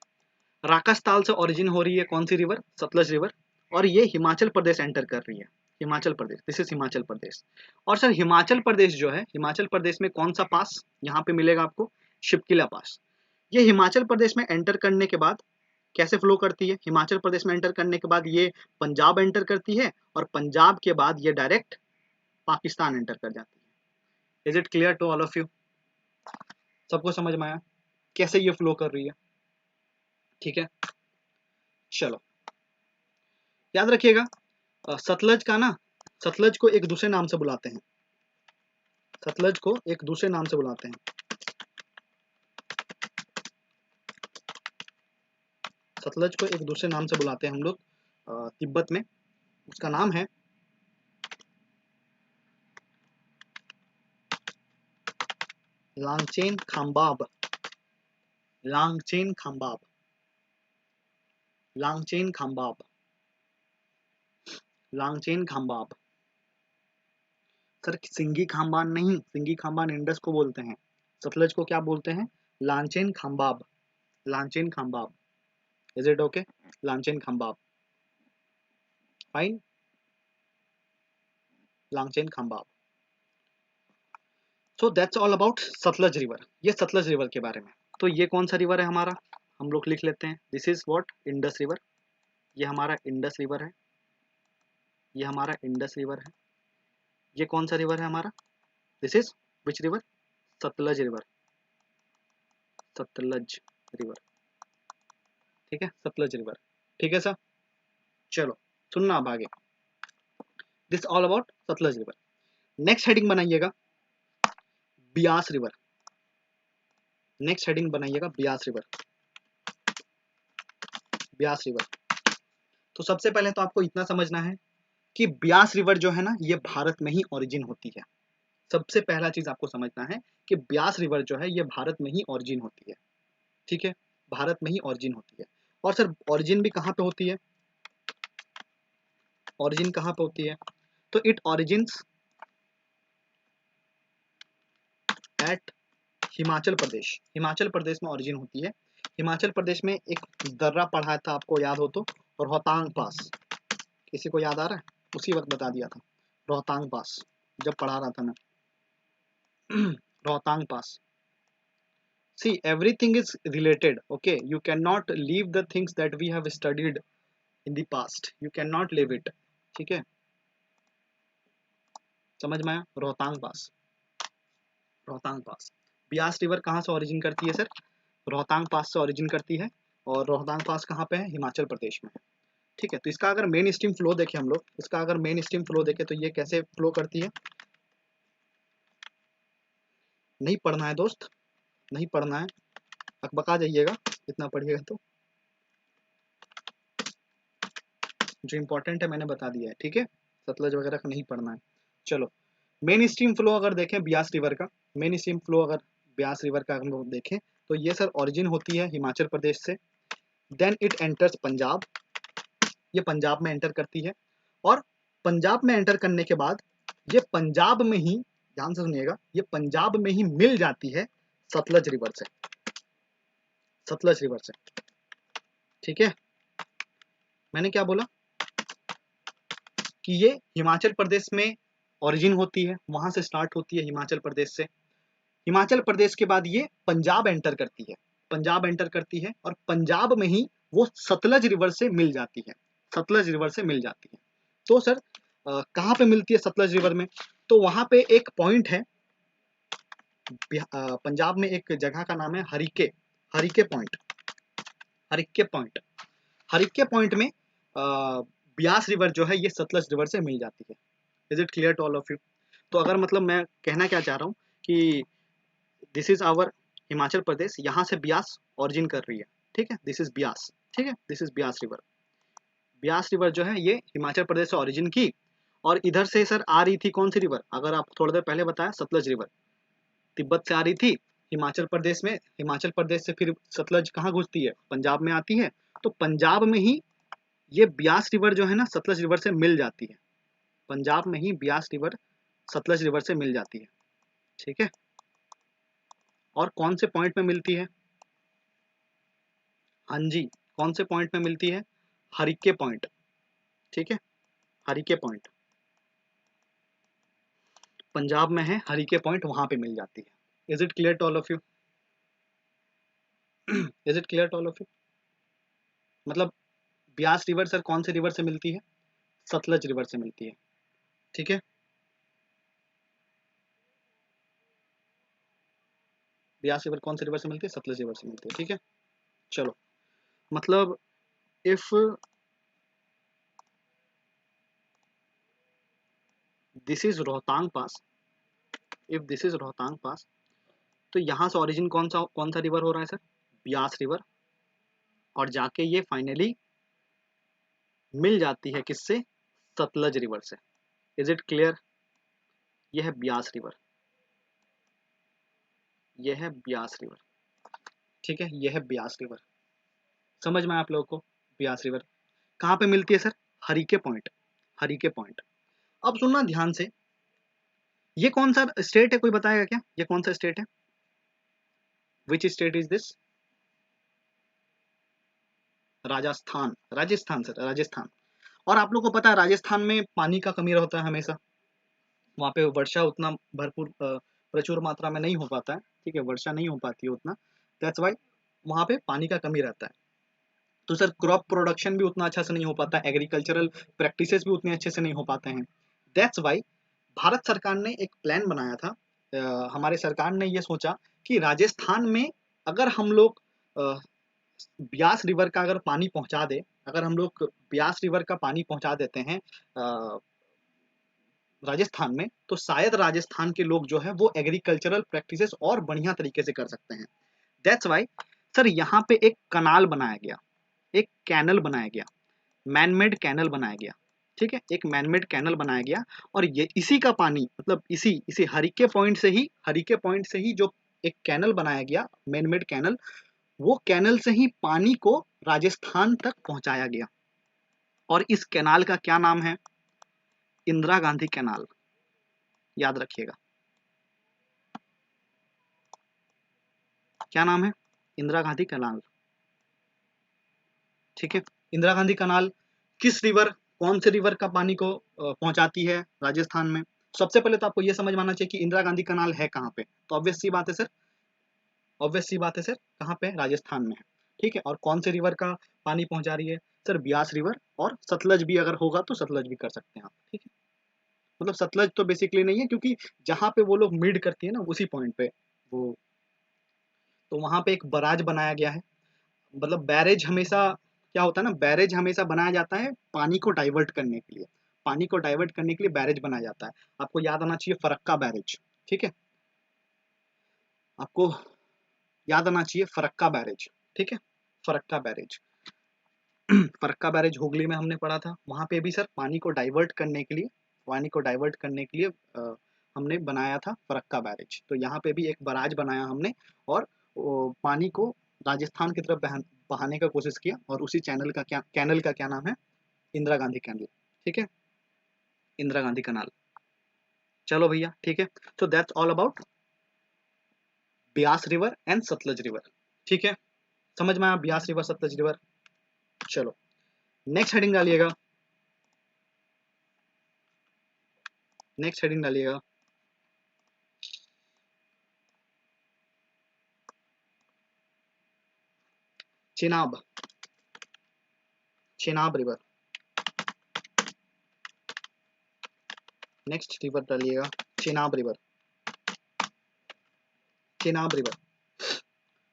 राकसताल से ओरिजिन हो रही है कौन सी रिवर? सतलज रिवर। और ये हिमाचल प्रदेश एंटर कर रही है, हिमाचल प्रदेश, दिस इज हिमाचल प्रदेश। और सर हिमाचल प्रदेश जो है, हिमाचल प्रदेश में कौन सा पास यहाँ पे मिलेगा आपको? शिपकिला पास। ये हिमाचल प्रदेश में एंटर करने के बाद कैसे फ्लो करती है? हिमाचल प्रदेश में एंटर करने के बाद ये पंजाब एंटर करती है और पंजाब के बाद ये डायरेक्ट पाकिस्तान एंटर कर जाती है। Is it clear to all of you? सबको समझ में आया कैसे ये फ्लो कर रही है? ठीक है, चलो याद रखिएगा, सतलज का ना, सतलज को एक दूसरे नाम से बुलाते हैं, सतलज को एक दूसरे नाम से बुलाते हैं। सतलज को एक दूसरे नाम से बुलाते हैं हम लोग तिब्बत में, उसका नाम है लांगचेन खाम्बाब। लांगचेन खाम्बाब, लांगचेन खाम्बाब, लांगचेन खाम्बाब। सर सिंगी खाम्बान नहीं, सिंगी खाम्बान इंडस को बोलते हैं, सतलज को क्या बोलते हैं? Langchen Khambab, Langchen Khambab. Is it okay? Langchen Khambab, fine, Langchen Khambab. So that's all about Sutlej river, ये सतलज रिवर के बारे में। तो ये कौन सा रिवर है हमारा? हम लोग लिख लेते हैं, this is what? Indus river. ये हमारा इंडस रिवर है, ये हमारा इंडस रिवर है। ये कौन सा रिवर है हमारा? This is which river? Sutlej river, Sutlej river. ठीक है, सतलज रिवर। ठीक है सर, चलो सुनना अब आगे, this all about Sutlej river. Next heading बनाइएगा ब्यास रिवर, नेक्स्ट हेडिंग बनाइएगा ब्यास रिवर, ब्यास रिवर। तो सबसे पहले तो आपको इतना समझना है कि ब्यास रिवर जो है ना ये भारत में ही ओरिजिन होती है। सबसे पहला चीज आपको समझना है कि ब्यास रिवर जो है ये भारत में ही ओरिजिन होती है। ठीक है, भारत में ही ओरिजिन होती है। और सर ओरिजिन भी कहाँ पे होती है? ओरिजिन कहाँ पे होती है? तो it origins eight Himachal Pradesh, Himachal प्रदेश में ओरिजिन होती है। हिमाचल प्रदेश में एक दर्रा पढ़ा था आपको याद हो तो, रोहतांग पास। किसी को याद आ रहा है? उसी वक्त बता दिया था, रोहतांग पास जब पढ़ा रहा था मैं रोहतांग पास। See, everything is related, okay? You cannot leave the things that we have studied in the past. You cannot leave it. ठीक है, समझ में आया? रोहतांग पास, रोहतांग पास। ब्यास रिवर कहाँ से ओरिजिन करती है सर? रोहतांग पास से ओरिजिन करती है। और रोहतांग पास कहाँ पे है? हिमाचल प्रदेश में। ठीक है, तो इसका अगर मेन स्ट्रीम फ्लो देखें हम लोग, इसका अगर मेन स्ट्रीम फ्लो देखें तो ये कैसे फ्लो करती है? नहीं पढ़ना है दोस्त, नहीं पढ़ना है, अकबका जाइएगा इतना पढ़िएगा तो। जो इंपॉर्टेंट है मैंने बता दिया है, ठीक है, सतलज वगैरह का नहीं पढ़ना है। चलो मेन स्ट्रीम फ्लो अगर देखें ब्यास रिवर का, मेन स्ट्रीम फ्लो अगर ब्यास रिवर का हम लोग देखें तो ये सर ओरिजिन होती है हिमाचल प्रदेश से, देन इट एंटर्स पंजाब, ये पंजाब में एंटर करती है और पंजाब में एंटर करने के बाद ये पंजाब में ही, ध्यान से सुनिएगा, ये पंजाब में ही मिल जाती है सतलज रिवर से, सतलज रिवर से। ठीक है, मैंने क्या बोला कि ये हिमाचल प्रदेश में ओरिजिन होती है, वहां से स्टार्ट होती है हिमाचल प्रदेश से। हिमाचल प्रदेश के बाद ये पंजाब एंटर करती है, पंजाब एंटर करती है और पंजाब में ही वो सतलज रिवर से मिल जाती है, सतलज रिवर से मिल जाती है। तो सर कहाँ पे मिलती है सतलज रिवर में? तो वहां पे एक पॉइंट है, पंजाब में एक जगह का नाम है Harike, Harike point, Harike point, Harike point में ब्यास रिवर जो है ये सतलज रिवर से मिल जाती है। Is it clear to all of you? तो अगर मतलब मैं कहना क्या चाह रहा हूँ कि this is our Himachal Pradesh, यहाँ से ब्यास ओरिजिन कर रही है, ठीक है, दिस इज ब्यास, ठीक है, this is Beas river. Beas river जो है ये हिमाचल प्रदेश से ओरिजिन की, और इधर से सर आ रही थी कौन सी रिवर? अगर आप थोड़ी देर पहले बताया सतलज रिवर, तिब्बत से आ रही थी हिमाचल प्रदेश में, हिमाचल प्रदेश से फिर सतलज कहाँ घुसती है? पंजाब में आती है। तो पंजाब में ही ये ब्यास रिवर जो है ना सतलज रिवर से मिल जाती है, पंजाब में ही ब्यास रिवर सतलज रिवर से मिल जाती है, ठीक है। और कौन से पॉइंट में मिलती है? हाँ जी, कौन से पॉइंट में मिलती है? हरिके पॉइंट, ठीक है, हरिके पॉइंट पंजाब में है, हरिके पॉइंट वहां पे मिल जाती है। Is it clear to all of you? Is it clear to all of you? मतलब ब्यास रिवर सर कौन से रिवर से मिलती है? सतलज रिवर से मिलती है, ठीक है। ब्यास रिवर कौन से रिवर से मिलती है? सतलज रिवर से मिलती है, ठीक है। चलो, मतलब if this is Rohtang pass, if this is Rohtang pass, तो यहाँ से ओरिजिन कौन सा रिवर हो रहा है सर? ब्यास रिवर, और जाके ये फाइनली मिल जाती है किससे? सतलज रिवर से। Is it clear? यह है ब्यास रिवर, यह है ब्यास रिवर, ठीक है, यह है ब्यास रिवर। समझ में आया आप लोगों को? ब्यास रिवर कहाँ पे मिलती है sir? Harike point, Harike point. अब सुनना ध्यान से, ये कौन सा स्टेट है, कोई बताएगा क्या ये कौन सा स्टेट है? Which state is this? Rajasthan, Rajasthan sir, Rajasthan. और आप लोग को पता है राजस्थान में पानी का कमी रहता है हमेशा, वहाँ पे वर्षा उतना भरपूर प्रचुर मात्रा में नहीं हो पाता है, ठीक है, वर्षा नहीं हो पाती है उतना, दैट्स वाई वहाँ पे पानी का कमी रहता है। तो सर क्रॉप प्रोडक्शन भी उतना अच्छा से नहीं हो पाता, एग्रीकल्चरल प्रैक्टिसेस भी उतने अच्छे से नहीं हो पाते हैं। दैट्स वाई भारत सरकार ने एक प्लान बनाया था, हमारे सरकार ने ये सोचा कि राजस्थान में अगर हम लोग ब्यास रिवर का अगर पानी पहुंचा दे, अगर हम लोग ब्यास रिवर का पानी पहुंचा देते हैं राजस्थान में, तो शायद राजस्थान के लोग जो है वो एग्रीकल्चरल प्रैक्टिसेस और बढ़िया तरीके से कर सकते हैं। दैट्स वाई सर यहाँ पे एक कनाल बनाया गया, एक कैनल बनाया गया, मैनमेड कैनल बनाया गया, ठीक है, एक मैनमेड कैनल बनाया गया। और ये इसी का पानी, मतलब इसी इसी हरिके पॉइंट से ही, हरिके पॉइंट से ही जो एक कैनल बनाया गया, मैनमेड कैनल, वो कैनल से ही पानी को राजस्थान तक पहुंचाया गया। और इस कैनाल का क्या नाम है? इंदिरा गांधी कैनाल, याद रखिएगा। क्या नाम है? इंदिरा गांधी कैनाल, ठीक है। इंदिरा गांधी कैनाल किस रिवर, कौन से रिवर का पानी को पहुंचाती है राजस्थान में? सबसे पहले तो आपको यह समझ में आना चाहिए कि इंदिरा गांधी कैनाल है कहाँ पे। तो ऑब्वियस सी बात है सर, ऑब्वियस सी बात है सर, कहाँ पे? राजस्थान में है, ठीक है। और कौन से रिवर का पानी पहुंचा रही है सर? ब्यास रिवर, और सतलज भी अगर होगा तो सतलज भी कर सकते हैं आप, ठीक है। मतलब सतलज तो बेसिकली नहीं है, क्योंकि जहाँ पे वो लोग मिड करती है ना उसी पॉइंट पे वो, तो वहां पे एक बराज बनाया गया है। मतलब बैरेज हमेशा क्या होता है ना, बैरेज हमेशा बनाया जाता है पानी को डाइवर्ट करने के लिए, पानी को डाइवर्ट करने के लिए बैरेज बनाया जाता है। आपको याद आना चाहिए फरक्का बैरेज, ठीक है, आपको याद आना चाहिए फरक्का बैरेज, ठीक है, फरक्का बैरेज। फरक्का बैरेज हुगली में हमने पढ़ा था, वहां पे भी सर पानी को डाइवर्ट करने के लिए, पानी को डाइवर्ट करने के लिए हमने बनाया था फरक्का बैरेज। तो यहाँ पे भी एक बराज बनाया हमने, और पानी को राजस्थान की तरफ बहाने का कोशिश किया, और उसी कैनल का क्या नाम है? इंदिरा गांधी कैनल, ठीक है, इंदिरा गांधी कैनाल। चलो भैया, ठीक है। तो that's all about Beas river and Sutlej river, ठीक है। समझ में आया ब्यास रिवर सतलज रिवर? चलो नेक्स्ट हेडिंग डालिएगा, नेक्स्ट हेडिंग डालिएगा। Chenab, Chenab river. Next river डालिएगा चेनाब रिवर, चेनाब रिवर।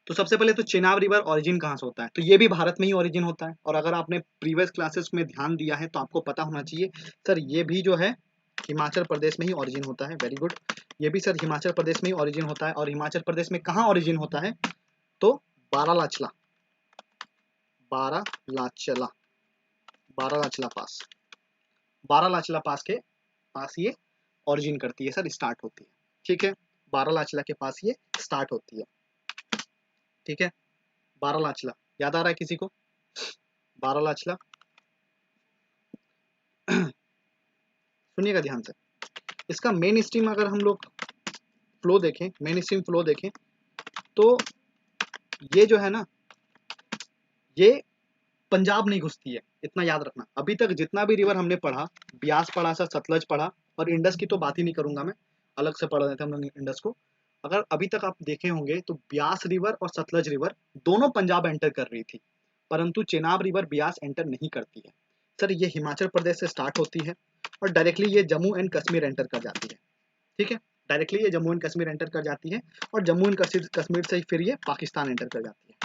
तो सबसे पहले तो चेनाब रिवर ओरिजिन कहाँ से होता है, तो ये भी भारत में ही ओरिजिन होता है। और अगर आपने प्रीवियस क्लासेस में ध्यान दिया है तो आपको पता होना चाहिए सर ये भी जो है हिमाचल प्रदेश में ही ओरिजिन होता है। वेरी गुड, ये भी सर हिमाचल प्रदेश में ही ओरिजिन होता है। और हिमाचल प्रदेश में कहाँ ओरिजिन होता है, तो बारालाचला, बारालाचला, बारालाचला पास, बारालाचला पास के पास ये ओरिजिन करती है सर, स्टार्ट होती है। ठीक है, बारालाचला के पास ये स्टार्ट होती है। ठीक है, बारालाचला याद आ रहा है किसी को, बारालाचला सुनिएगा ध्यान से। इसका मेन स्ट्रीम अगर हम लोग फ्लो देखें, मेन स्ट्रीम फ्लो देखें, तो ये जो है ना ये पंजाब नहीं घुसती है, इतना याद रखना। अभी तक जितना भी रिवर हमने पढ़ा, ब्यास पढ़ा सर, सतलज पढ़ा, और इंडस की तो बात ही नहीं करूंगा मैं, अलग से पढ़ रहे थे हम लोग इंडस को। अगर अभी तक आप देखे होंगे तो ब्यास रिवर और सतलज रिवर दोनों पंजाब एंटर कर रही थी, परंतु चेनाब रिवर ब्यास एंटर नहीं करती है सर। ये हिमाचल प्रदेश से स्टार्ट होती है और डायरेक्टली ये जम्मू एंड कश्मीर एंटर कर जाती है। ठीक है, डायरेक्टली ये जम्मू एंड कश्मीर एंटर कर जाती है, और जम्मू एंड कश्मीर से फिर ये पाकिस्तान एंटर कर जाती है,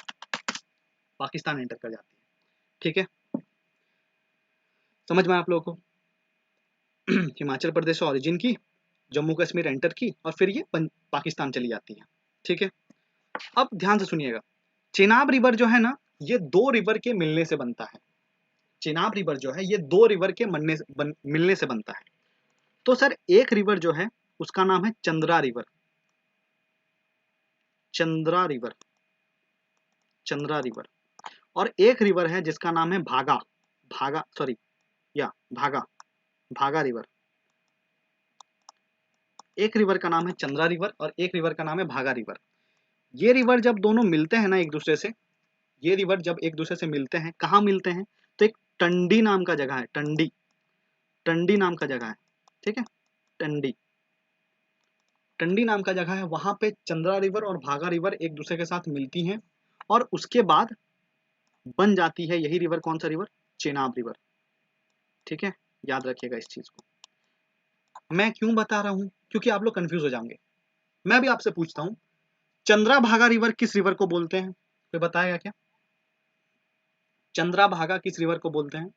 पाकिस्तान एंटर कर जाती है। ठीक है, समझ में आप लोगों को हिमाचल प्रदेश से ओरिजिन की, जम्मू कश्मीर एंटर की, और फिर ये पाकिस्तान चली जाती है। ठीक है, अब ध्यान से सुनिएगा, चेनाब रिवर जो है ना ये दो रिवर के मिलने से बनता है। चेनाब रिवर जो है ये दो रिवर के मिलने से बनता है। तो सर एक रिवर जो है उसका नाम है Chandra river, Chandra river, Chandra river. और एक रिवर है जिसका नाम है भागा, भागा सॉरी या भागा, भागा रिवर। एक रिवर का नाम है चंद्रा रिवर और एक रिवर का नाम है भागा रिवर। ये रिवर जब दोनों मिलते हैं ना एक दूसरे से, ये रिवर जब एक दूसरे से मिलते हैं, कहाँ मिलते हैं, तो एक टंडी नाम का जगह है, टंडी, टंडी नाम का जगह है। ठीक है, टंडी, टंडी नाम का जगह है, वहां पे चंद्रा रिवर और भागा रिवर एक दूसरे के साथ मिलती हैं, और उसके बाद बन जाती है यही रिवर, कौन सा रिवर, चेनाब रिवर। ठीक है, याद रखिएगा इस चीज को। मैं क्यों बता रहा हूं, क्योंकि आप लोग कंफ्यूज हो जाएंगे। मैं भी आपसे पूछता हूं, चंद्रा भागा रिवर किस रिवर को बोलते हैं, कोई बताएगा क्या, चंद्रा भागा किस रिवर को बोलते हैं।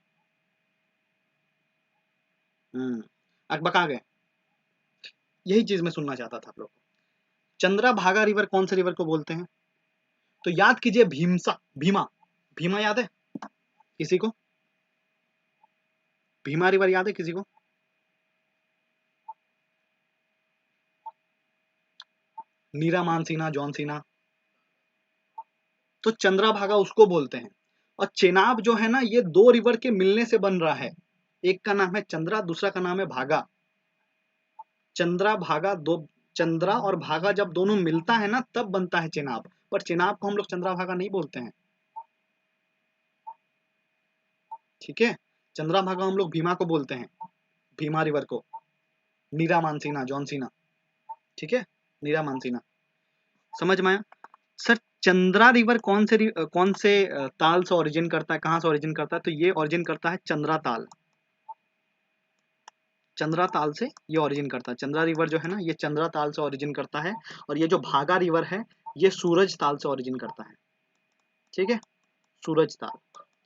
अकबका गए, यही चीज मैं सुनना चाहता था आप लोग को। चंद्रा भागा रिवर कौन से रिवर को बोलते हैं, तो याद कीजिए भीमसा, भीमा, भीमा याद है किसी को, भीमा रिवर याद है किसी को, नीरा मानसीना, जॉन सीना, तो चंद्रा भागा उसको बोलते हैं। और चेनाब जो है ना ये दो रिवर के मिलने से बन रहा है, एक का नाम है चंद्रा, दूसरा का नाम है भागा। चंद्रा भागा दो, चंद्रा और भागा जब दोनों मिलता है ना तब बनता है चेनाब, पर चेनाब को हम लोग चंद्रा भागा नहीं बोलते हैं। ठीक है, चंद्रा भागा हम लोग भीमा को बोलते हैं, भीमा रिवर को, नीरा मानसीना, जॉन सीना। ठीक है, नीरा मानसीना, समझ में आया सर। चंद्रा रिवर कौन से ताल से ओरिजिन करता है, कहां से ओरिजिन करता है, तो ये ओरिजिन करता है चंद्रा ताल, चंद्रा ताल से ये ओरिजिन करता है। चंद्रा रिवर जो है ना ये चंद्रा ताल से ओरिजिन करता है, और ये जो भागा रिवर है ये सूरज ताल से ओरिजिन करता है। ठीक है, सूरज ताल,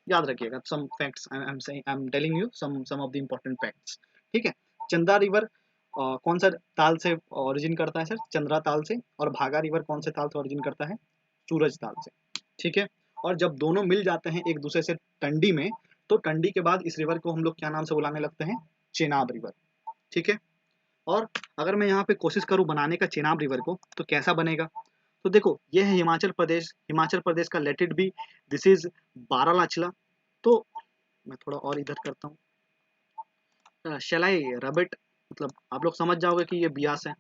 याद रखिएगा। Some facts I am telling you some of the important facts. ठीक है, चंद्रा रिवर कौन सा ताल से ओरिजिन करता है सर, चंद्रा ताल से, और भागा रिवर कौन से ताल से ओरिजिन करता है, सूरज ताल से। ठीक है, और जब दोनों मिल जाते हैं एक दूसरे से टंडी में, तो टंडी के बाद इस रिवर को हम लोग क्या नाम से बुलाने लगते हैं, चेनाब रिवर। ठीक है, और अगर मैं यहाँ पे कोशिश करूँ बनाने का चेनाब रिवर को तो कैसा बनेगा, तो देखो ये है हिमाचल प्रदेश, हिमाचल प्रदेश का let it be, this is Baralachala. तो मैं थोड़ा और इधर करता हूँ, शैल आई रब इट, मतलब आप लोग समझ जाओगे कि ये बियास है,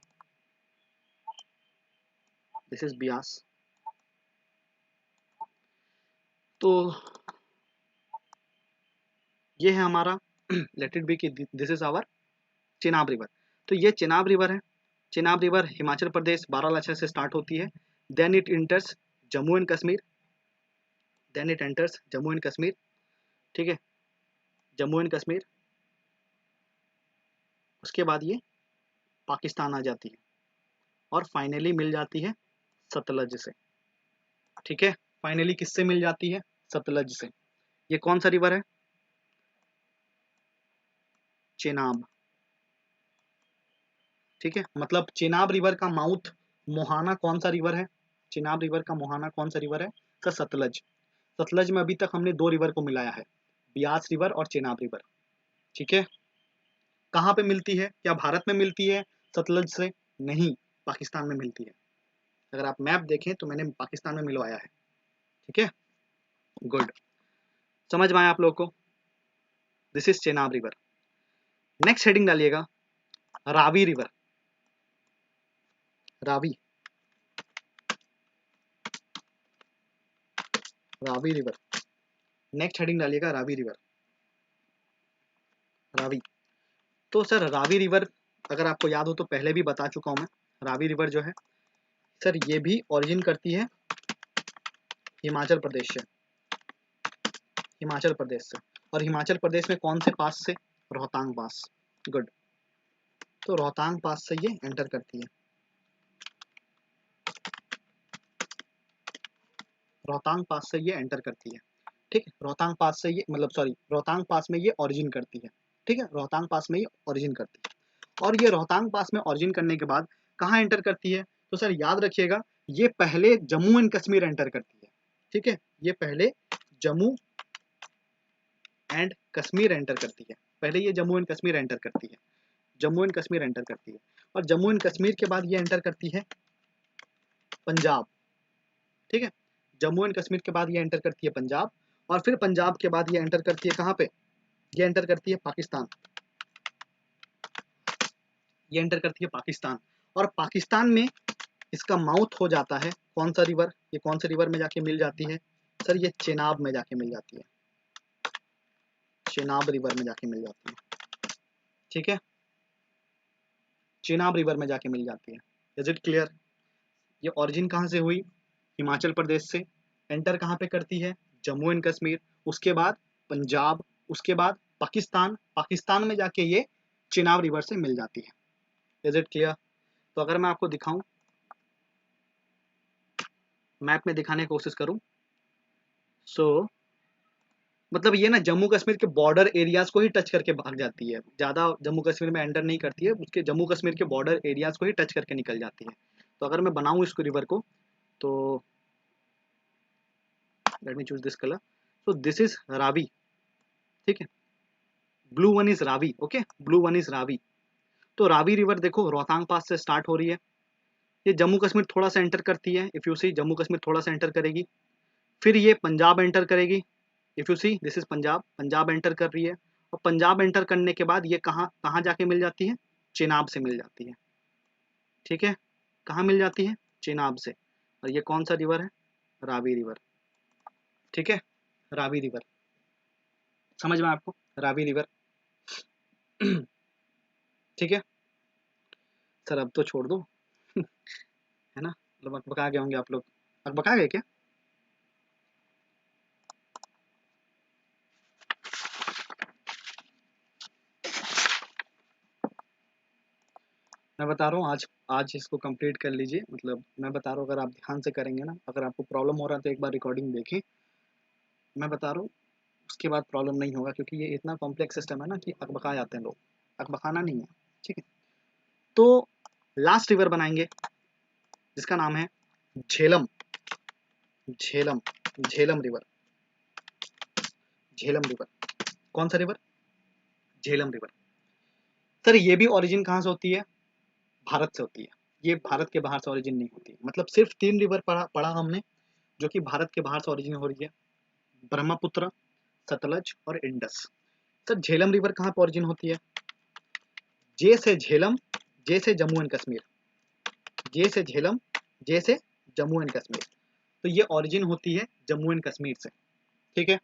दिस इज बियास। तो ये है हमारा लेट इट बी कि this is our Chenab river. तो ये चेनाब रिवर है, चेनाब रिवर हिमाचल प्रदेश बारालाचा से स्टार्ट होती है, then it enters Jammu and Kashmir, then it enters Jammu and Kashmir. ठीक है, जम्मू एंड कश्मीर, उसके बाद ये पाकिस्तान आ जाती है और फाइनली मिल जाती है सतलज से। ठीक है, फाइनली किससे मिल जाती है? सतलज से। ये कौन सा रिवर है? चेनाब। ठीक है, मतलब चेनाब रिवर का माउथ मोहाना कौन सा रिवर है? चेनाब रिवर का मोहाना कौन सा रिवर है? का सतलज। सतलज में अभी तक हमने दो रिवर को मिलाया है, ब्यास रिवर और चेनाब रिवर। ठीक है, कहाँ पे मिलती है? क्या भारत में मिलती है सतलज से? नहीं, पाकिस्तान में मिलती है। अगर आप मैप देखें तो मैंने पाकिस्तान में मिलवाया है। ठीक है, गुड, समझ में आया आप लोग को? This is Chenab river. Next heading डालिएगा Ravi river. Ravi, Ravi river. Next heading डालिएगा रावी रिवर। रावी, तो सर रावी रिवर अगर आपको याद हो तो पहले भी बता चुका हूं मैं। रावी रिवर जो है सर ये भी ओरिजिन करती है हिमाचल प्रदेश से। हिमाचल प्रदेश से, और हिमाचल प्रदेश में कौन से पास से? रोहतांग पास। गुड, तो रोहतांग पास से ये एंटर करती है। रोहतांग पास से ये एंटर करती है। ठीक है, रोहतांग पास से ये मतलब सॉरी रोहतांग पास में ये ओरिजिन करती है। ठीक है, रोहतांग पास में ये ओरिजिन करती है। और ये रोहतांग पास में ओरिजिन करने के बाद कहाँ एंटर करती है? तो सर याद रखिएगा, ये पहले जम्मू एंड कश्मीर एंटर करती है। ठीक है, ये पहले जम्मू एंड कश्मीर एंटर करती है। पहले ये जम्मू एंड कश्मीर एंटर करती है। जम्मू एंड कश्मीर एंटर करती है, और जम्मू एंड कश्मीर के बाद ये एंटर करती है पंजाब। ठीक है, जम्मू एंड कश्मीर के बाद ये एंटर करती है पंजाब, और फिर पंजाब के बाद ये एंटर करती है कहाँ पे? ये एंटर करती है पाकिस्तान। ये एंटर करती है पाकिस्तान, और पाकिस्तान में इसका माउथ हो जाता है कौन सा रिवर? ये कौन से रिवर में जाके मिल जाती है? सर ये चेनाब में जाके मिल जाती है। चेनाब रिवर में जाके मिल जाती है। ठीक है, चेनाब रिवर में जाके मिल जाती है। Is it clear? ये ओरिजिन कहाँ से हुई? हिमाचल प्रदेश से। एंटर कहाँ पे करती है? जम्मू एंड कश्मीर, उसके बाद पंजाब, उसके बाद पाकिस्तान, पाकिस्तान में जाके ये चेनाब रिवर से मिल जाती है। Is it clear? तो अगर मैं आपको दिखाऊं, मैप में दिखाने की कोशिश करूं, सो मतलब ये ना जम्मू कश्मीर के बॉर्डर एरियाज को ही टच करके भाग जाती है, ज़्यादा जम्मू कश्मीर में एंटर नहीं करती है, उसके जम्मू कश्मीर के बॉर्डर एरियाज को ही टच करके निकल जाती है। तो अगर मैं बनाऊं इसको रिवर को, तो let me choose this colour. So this is Ravi. ठीक है, blue one is Ravi. Okay, blue one is Ravi. तो रावी रिवर देखो रोहतांग पास से स्टार्ट हो रही है। ये जम्मू कश्मीर थोड़ा सा एंटर करती है, if you see Jammu Kashmir थोड़ा सा एंटर करेगी, फिर ये पंजाब एंटर करेगी। If you see this is Punjab, Punjab enter कर रही है, और पंजाब एंटर करने के बाद ये कहाँ कहाँ जाके मिल जाती है? चेनाब से मिल जाती है। ठीक है, कहाँ मिल जाती है? चेनाब से। और ये कौन सा रिवर है? रावी रिवर। ठीक है, रावी रिवर, समझ में आपको? रावी रिवर। ठीक है सर, अब तो छोड़ दो। है ना, मतलब अकबका गए होंगे आप लोग। अकबका गए क्या? मैं बता रहा हूँ, आज आज इसको कंप्लीट कर लीजिए। मतलब मैं बता रहा हूँ, अगर आप ध्यान से करेंगे ना, अगर आपको प्रॉब्लम हो रहा है तो एक बार रिकॉर्डिंग देखें। मैं बता रहा हूँ, उसके बाद प्रॉब्लम नहीं होगा, क्योंकि ये इतना कॉम्प्लेक्स सिस्टम है ना कि अकबका जाते हैं लोग। अकबकाना नहीं है। ठीक है, तो लास्ट रिवर बनाएंगे जिसका नाम है झेलम। झेलम, झेलम रिवर। झेलम रिवर, कौन सा रिवर? झेलम रिवर। सर ये भी ओरिजिन कहाँ से होती है? भारत से होती है। ये भारत के बाहर से ओरिजिन नहीं होती है। मतलब सिर्फ तीन रिवर पढ़ा हमने जो कि भारत के बाहर से ओरिजिन हो रही है, ब्रह्मपुत्र, सतलज और इंडस। सर झेलम रिवर कहाँ पर ओरिजिन होती है? जे से झेलम, जे से जम्मू एंड कश्मीर। जे से झेलम, जे से जम्मू एंड कश्मीर। तो ये ओरिजिन होती है जम्मू एंड कश्मीर से। ठीक है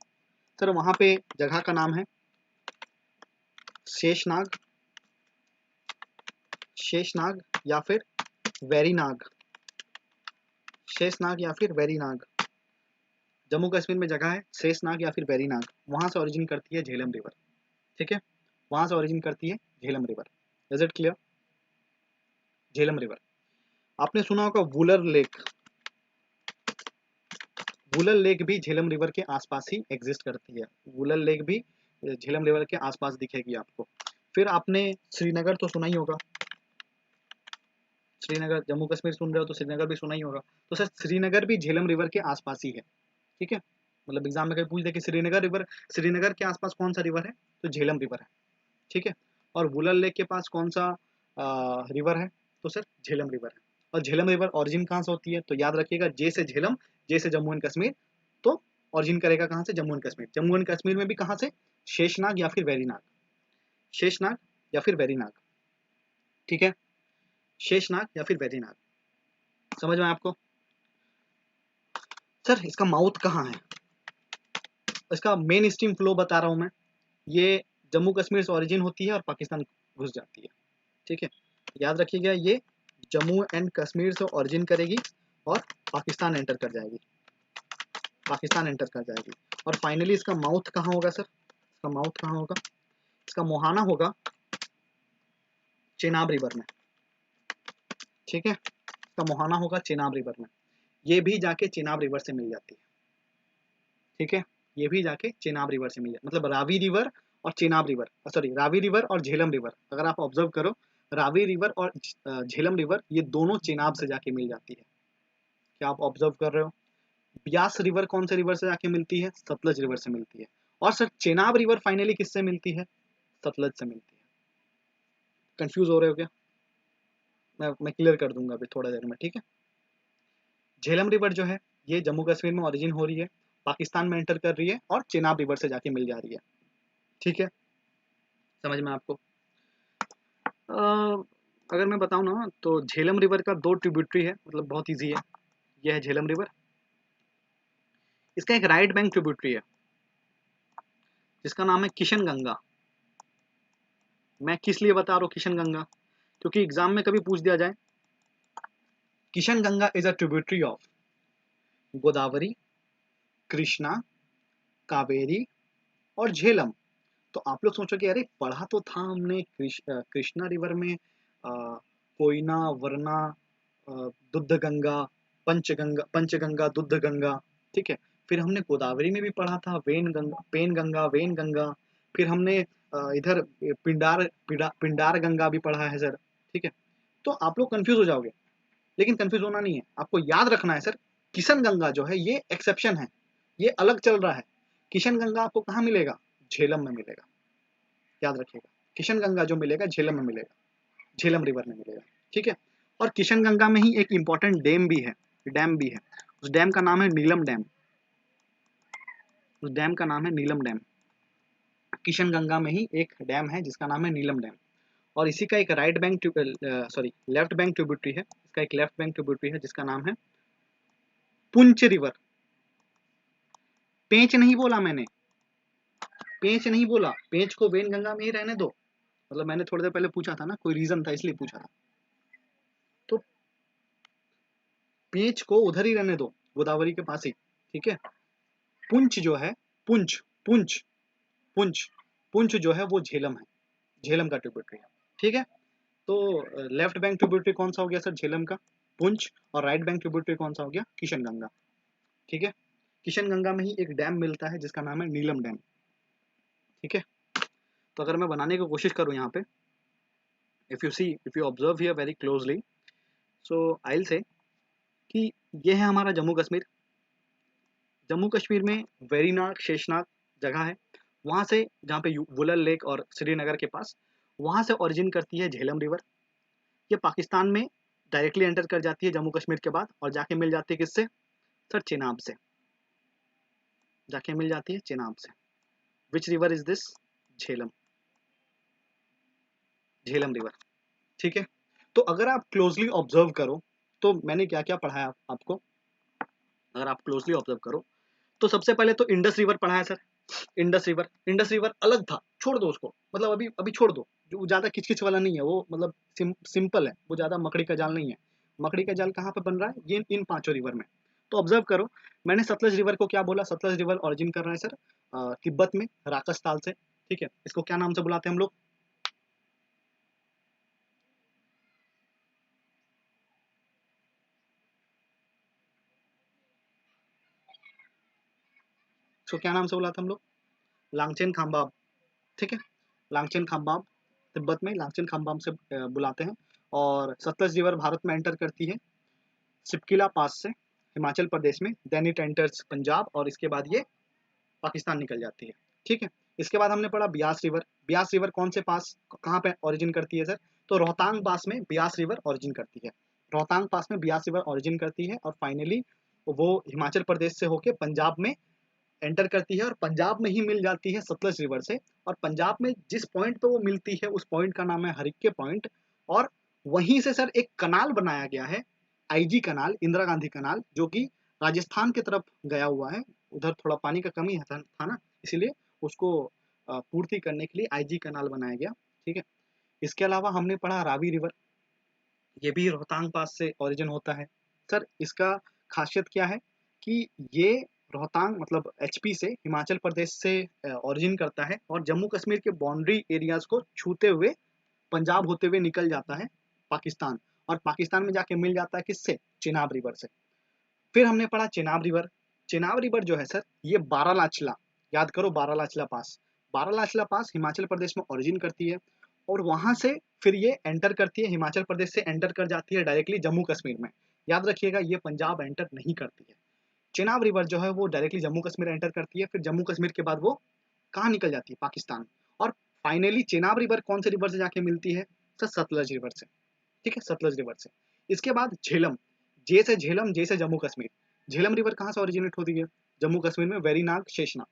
सर, वहां पे जगह का नाम है शेषनाग, शेषनाग या फिर वेरीनाग। शेषनाग या फिर वेरीनाग। जम्मू कश्मीर में जगह है शेषनाग या फिर वेरीनाग, वहां से ओरिजिन करती है झेलम रिवर। ठीक है, वहां से ओरिजिन करती है Jhelum river. Is it clear? Jhelum river. आपने सुना होगा वुलर लेक, वुलर लेक भी झेलम रिवर के आसपास ही एग्जिस्ट करती है। वुलर लेक भी झेलम रिवर के आसपास दिखेगी आपको। फिर आपने श्रीनगर तो सुना ही होगा, श्रीनगर, जम्मू कश्मीर सुन रहे हो तो श्रीनगर भी सुना ही होगा। तो सर श्रीनगर भी झेलम रिवर के आसपास ही है। ठीक है, मतलब एग्जाम में कहीं पूछ दे कि श्रीनगर रिवर, श्रीनगर के आसपास कौन सा रिवर है, तो झेलम रिवर है। ठीक है, और वुलर लेक के पास कौन सा रिवर है, तो सर झेलम रिवर है। और झेलम रिवर ओरिजिन कहाँ से होती है, तो याद रखिएगा, जे से झेलम, जे से जम्मू एंड कश्मीर, तो ओरिजिन करेगा कहाँ से, जम्मू एंड कश्मीर। जम्मू एंड कश्मीर में भी कहाँ से, शेषनाग या फिर वेरीनाग, शेषनाग या फिर वेरीनाग। ठीक है, शेषनाग या फिर वेरीनाग, समझ में आया आपको? सर इसका माउथ कहाँ है, इसका मेन स्ट्रीम फ्लो बता रहा हूँ मैं, ये जम्मू कश्मीर से ओरिजिन होती है और पाकिस्तान घुस जाती है। ठीक है, याद रखिएगा, ये जम्मू एंड कश्मीर से ओरिजिन करेगी और पाकिस्तान एंटर कर जाएगी, पाकिस्तान एंटर कर जाएगी। और फाइनली इसका माउथ कहाँ होगा सर, इसका माउथ कहाँ होगा, इसका मुहाना होगा चेनाब रिवर में। ठीक है, इसका मुहाना होगा चेनाब रिवर में, ये भी जाके चेनाब रिवर से मिल जाती है। ठीक है, ये भी जाके चेनाब रिवर से मिल जाती है, मतलब रावी रिवर और Chenab river, sorry Ravi river और झेलम रिवर, अगर आप ऑब्जर्व करो, रावी रिवर और झेलम रिवर ये दोनों चेनाब से जाके मिल जाती है। क्या आप ऑब्जर्व कर रहे हो? ब्यास रिवर कौन से रिवर से जाके मिलती है, सतलज रिवर से मिलती है। और सर चेनाब रिवर फाइनली किससे मिलती है, सतलज से मिलती है। कंफ्यूज हो रहे हो क्या? मैं क्लियर कर दूंगा अभी थोड़ा देर में। ठीक है, झेलम रिवर जो है ये जम्मू कश्मीर में ओरिजिन हो रही है, पाकिस्तान में एंटर कर रही है और चेनाब रिवर से जाके मिल जा रही है। ठीक है, समझ में आपको? अगर मैं बताऊं ना तो झेलम रिवर का दो ट्रिब्यूटरी है, मतलब बहुत इजी है। यह है झेलम रिवर, इसका एक राइट बैंक ट्रिब्यूटरी है जिसका नाम है किशन गंगा। मैं किस लिए बता रहा हूँ किशन गंगा, क्योंकि एग्जाम में कभी पूछ दिया जाए, Kishan Ganga is a tributary of Godavari, Krishna, Kaveri और झेलम। तो आप लोग सोचोगे अरे पढ़ा तो था हमने कृष्णा रिवर में कोयना, वरना, दुद्ध गंगा, पंचगंगा, पंचगंगा, दुद्ध गंगा। ठीक है, फिर हमने गोदावरी में भी पढ़ा था Wainganga, Penganga, Wainganga. फिर हमने इधर पिंडार गंगा भी पढ़ा है सर। ठीक है, तो आप लोग कंफ्यूज हो जाओगे, लेकिन कंफ्यूज होना नहीं है, आपको याद रखना है सर, किशन गंगा जो है ये एक्सेप्शन है, ये अलग चल रहा है। किशन गंगा आपको कहाँ मिलेगा, झेलम में मिलेगा। याद रखिएगा, किशन गंगा जो मिलेगा झेलम में मिलेगा, झेलम रिवर में मिलेगा। ठीक है, और किशन गंगा में ही एक इंपॉर्टेंट डैम भी है, डैम भी है, उस डैम का नाम है नीलम डैम, उस डैम का नाम है नीलम डैम। किशन गंगा में ही एक डैम है जिसका नाम है नीलम डैम। और इसी का एक right bank, sorry left bank tributary है, इसका एक लेफ्ट बैंक ट्रिब्यूटरी है जिसका नाम है पुंछ रिवर। पेंच नहीं बोला मैंने, पेंच नहीं बोला, पेंच को वेन गंगा में ही रहने दो, मतलब मैंने थोड़ी देर पहले पूछा था ना, कोई रीजन था इसलिए पूछा था, तो पेंच को उधर ही रहने दो, गोदावरी के पास ही। ठीक है, पुंछ जो है, पुंछ, पुंछ, पुंछ, पुंछ जो है वो झेलम है, झेलम का ट्रिब्यूटरी है। ठीक है, तो लेफ्ट बैंक ट्रिब्यूटरी कौन सा हो गया सर, झेलम का पुंछ, और राइट बैंक ट्रिब्यूटरी कौन सा हो गया, किशन गंगा। ठीक है, किशन गंगा में ही एक डैम मिलता है जिसका नाम है नीलम डैम। ठीक है, तो अगर मैं बनाने की कोशिश करूँ यहाँ पे, if you observe here very closely, so I will say कि ये है हमारा जम्मू कश्मीर। जम्मू कश्मीर में वेरीनाग, शेषनाग जगह है, वहाँ से जहाँ पे वुलर लेक और श्रीनगर के पास, वहाँ से ओरिजिन करती है झेलम रिवर। ये पाकिस्तान में डायरेक्टली एंटर कर जाती है जम्मू कश्मीर के बाद, और जाके मिल जाती है किससे, सर चेनाब से, जाके मिल जाती है चेनाब से। Which river is this, Jhelum, Jhelum river. ठीक है, तो अगर आप क्लोजली ऑब्जर्व करो तो मैंने क्या क्या पढ़ाया आपको, अगर आप क्लोजली ऑब्जर्व करो तो सबसे पहले तो इंडस रिवर पढ़ा है sir. Indus river, Indus river अलग था, छोड़ दो उसको, मतलब अभी अभी छोड़ दो, जो ज्यादा किचकिच वाला नहीं है वो, मतलब सिंपल है वो, ज्यादा मकड़ी का जाल नहीं है। मकड़ी का जाल कहाँ पे बन रहा है, ये इन पांचों रिवर में। तो ऑब्जर्व करो, मैंने सतलज रिवर को क्या बोला, सतलज रिवर ओरिजिन कर रहा है सर तिब्बत में, राकस ताल से। ठीक है, इसको क्या नाम से बुलाते हैं हम लोग? इसको क्या नाम से बुलाते हैं हम लोग? लांगचेन खाम्बाब। ठीक है, लांगचेन खाम्बाब, तिब्बत में लांगचेन खाम्बाब से बुलाते हैं। और सतलज रिवर भारत में एंटर करती है सिपकिला पास से हिमाचल प्रदेश में, देन इट एंटर्स पंजाब, और इसके बाद ये पाकिस्तान निकल जाती है। ठीक है, इसके बाद हमने पढ़ा ब्यास रिवर। ब्यास रिवर कौन से पास, कहाँ पे ओरिजिन करती है सर? तो रोहतांग पास में ब्यास रिवर ओरिजिन करती है। रोहतांग पास में ब्यास रिवर ओरिजिन करती है और फाइनली वो हिमाचल प्रदेश से होके पंजाब में एंटर करती है और पंजाब में ही मिल जाती है सतलज रिवर से। और पंजाब में जिस पॉइंट पे वो मिलती है उस पॉइंट का नाम है हरिक्के पॉइंट। और वहीं से सर एक कनाल बनाया गया है, आईजी कनाल, इंदिरा गांधी कनाल, जो कि राजस्थान की तरफ गया हुआ है। उधर थोड़ा पानी का कमी था ना, इसीलिए उसको पूर्ति करने के लिए आईजी कनाल बनाया गया। ठीक है, इसके अलावा हमने पढ़ा रावी रिवर, ये भी रोहतांग पास से ओरिजिन होता है। सर इसका खासियत क्या है कि ये रोहतांग मतलब एचपी से, हिमाचल प्रदेश से ओरिजिन करता है और जम्मू कश्मीर के बाउंड्री एरियाज को छूते हुए पंजाब होते हुए निकल जाता है पाकिस्तान, और पाकिस्तान में जाके मिल जाता है किससे? चिनाब रिवर से। फिर हमने पढ़ा चेनाब रिवर। चेनाब रिवर जो है सर, ये बारालाचला, याद करो बारालाचला पास, बारालाचला पास हिमाचल प्रदेश में ओरिजिन करती है और वहां से फिर ये एंटर करती है, हिमाचल प्रदेश से एंटर कर जाती है डायरेक्टली जम्मू कश्मीर में। याद रखिएगा ये पंजाब एंटर नहीं करती है। चेनाब रिवर जो है वो डायरेक्टली जम्मू कश्मीर एंटर करती है, फिर जम्मू कश्मीर के बाद वो कहाँ निकल जाती है? पाकिस्तान। और फाइनली चेनाब रिवर कौन से रिवर से जाके मिलती है? सर सतलज रिवर से। ठीक है, सतलज रिवर से। इसके बाद झेलम, जे से झेलम, जे से जम्मू कश्मीर। झेलम रिवर कहाँ से ओरिजिनेट होती है? जम्मू कश्मीर में वेरीनाग शेषनाग,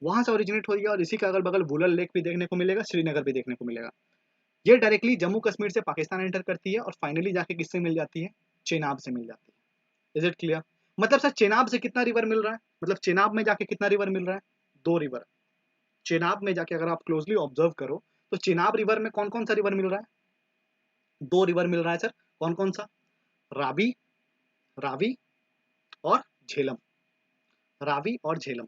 वहां से ओरिजिनेट होती है। और इसी के अगल बगल बुलर लेक भी देखने को मिलेगा, श्रीनगर भी देखने को मिलेगा। ये डायरेक्टली जम्मू कश्मीर से पाकिस्तान एंटर करती है और फाइनली जाके किससे मिल जाती है? चेनाब से मिल जाती है। Is it clear? मतलब सर चेनाब से कितना रिवर मिल रहा है, मतलब चेनाब में जाके कितना रिवर मिल रहा है? दो रिवर। चेनाब में जाके अगर आप क्लोजली ऑब्जर्व करो तो चेनाब रिवर में कौन कौन सा रिवर मिल रहा है? दो रिवर मिल रहा है सर। कौन कौन सा? रावी, रावी और झेलम। रावी और झेलम,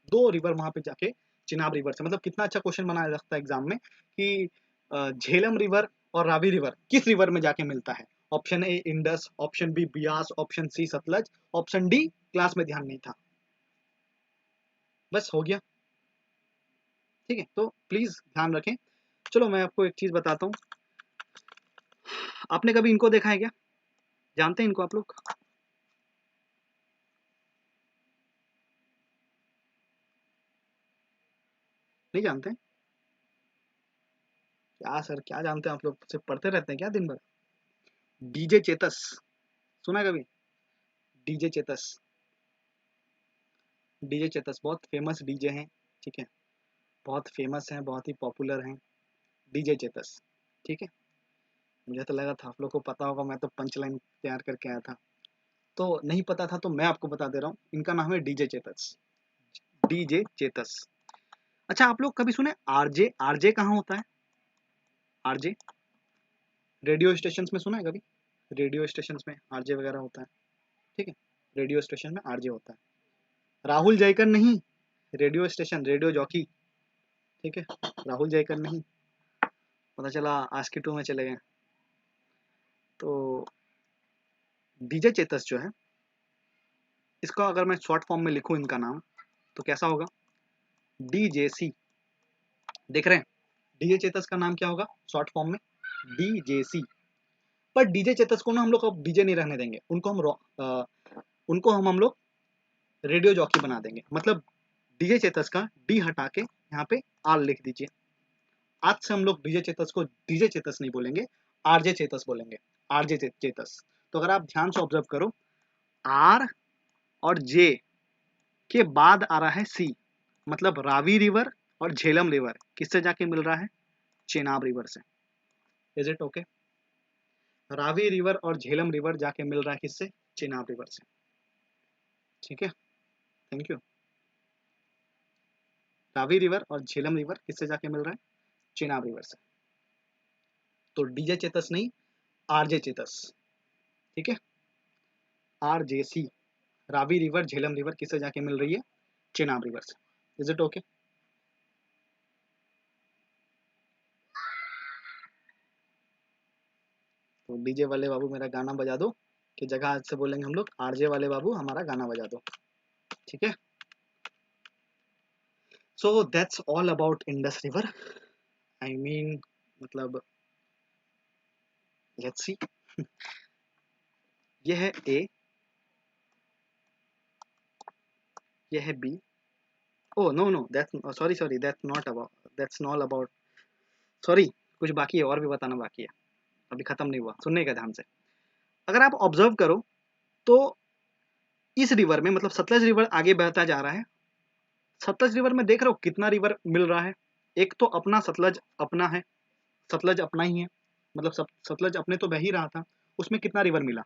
दो रिवर वहां पे जाके चिनाब रिवर से। मतलब कितना अच्छा क्वेश्चन बनाया जाता है एग्जाम में कि झेलम रिवर और रावी रिवर किस रिवर में जाके मिलता है? Option A Indus, option B Beas, option C Sutlej, option D class में ध्यान नहीं था। बस हो गया। ठीक है, तो प्लीज ध्यान रखें। चलो मैं आपको एक चीज बताता हूँ, आपने कभी इनको देखा है क्या? जानते हैं इनको आप लोग? नहीं जानते? क्या सर, क्या जानते हैं आप लोग? सिर्फ पढ़ते रहते हैं क्या दिन भर? डीजे चेतस, सुना है कभी? डीजे चेतस, डीजे चेतस बहुत फेमस डीजे हैं। ठीक है, बहुत फेमस हैं, बहुत ही पॉपुलर हैं, डीजे चेतस। ठीक है, मुझे तो लगा था आप लोग को पता होगा, मैं तो पंच लाइन तैयार करके आया था। तो नहीं पता था तो मैं आपको बता दे रहा हूँ, इनका नाम है डीजे चेतस। डीजे चेतस। अच्छा आप लोग कभी सुने आरजे? आरजे कहाँ होता है? आरजे रेडियो स्टेशन में सुना है कभी? रेडियो स्टेशन में आरजे वगैरह होता है। ठीक है, रेडियो स्टेशन में आरजे होता है। राहुल जयकर नहीं, रेडियो स्टेशन, रेडियो जॉकी। ठीक है, राहुल जयकर नहीं। पता चला आज की टू में चले गए। तो डीजे चेतस जो है, इसका अगर मैं शॉर्ट फॉर्म में लिखूं इनका नाम, तो कैसा होगा? डीजेसी। देख रहे हैं? डीजे चेतस का नाम क्या होगा शॉर्ट फॉर्म में? डीजेसी। पर डीजे चेतस को ना हम लोग अब डीजे नहीं रहने देंगे, उनको हम लोग रेडियो जॉकी बना देंगे। मतलब डीजे चेतस का डी हटा के यहाँ पे आर लिख दीजिए। आज से हम लोग डीजे चेतस को डीजे चेतस नहीं बोलेंगे, आरजे चेतस बोलेंगे। आरजे चेतस। तो अगर आप ध्यान से ऑब्जर्व करो, आर और जे के बाद आ रहा है सी, मतलब रावी रिवर और झेलम रिवर किससे जाके मिल रहा है? चेनाब रिवर से। Is it okay? Ravi river और झेलम रिवर जाके मिल रहा है किससे? चेनाब रिवर से। ठीक है, थैंक यू। रावी रिवर और झेलम रिवर किससे जाके मिल रहा है? चेनाब रिवर से। तो डीजे चेतस नहीं, आरजे चेतस। ठीक है, RJC. Ravi river Jhelum river किससे जाके मिल रही है? चेनाब रिवर से। Is it okay? तो डीजे वाले बाबू मेरा गाना बजा दो, की जगह आज से बोलेंगे हम लोग आरजे वाले बाबू हमारा गाना बजा दो, ठीक है। So that's all about Indus river. I mean मतलब लेट्स सी ये है ए, ये है B. Oh no no that's sorry sorry that's not about, that's not about, sorry कुछ बाकी है, और भी बताना बाकी है, अभी खत्म नहीं हुआ, सुनने का ध्यान से। अगर आप ऑब्जर्व करो तो इस रिवर में मतलब सतलज रिवर आगे बहता जा रहा है। सतलज रिवर में देख रहे हो कितना रिवर मिल रहा है। एक तो अपना सतलज अपना है, सतलज अपना ही है, मतलब सतलज अपने तो बह ही रहा था, उसमें कितना रिवर मिला,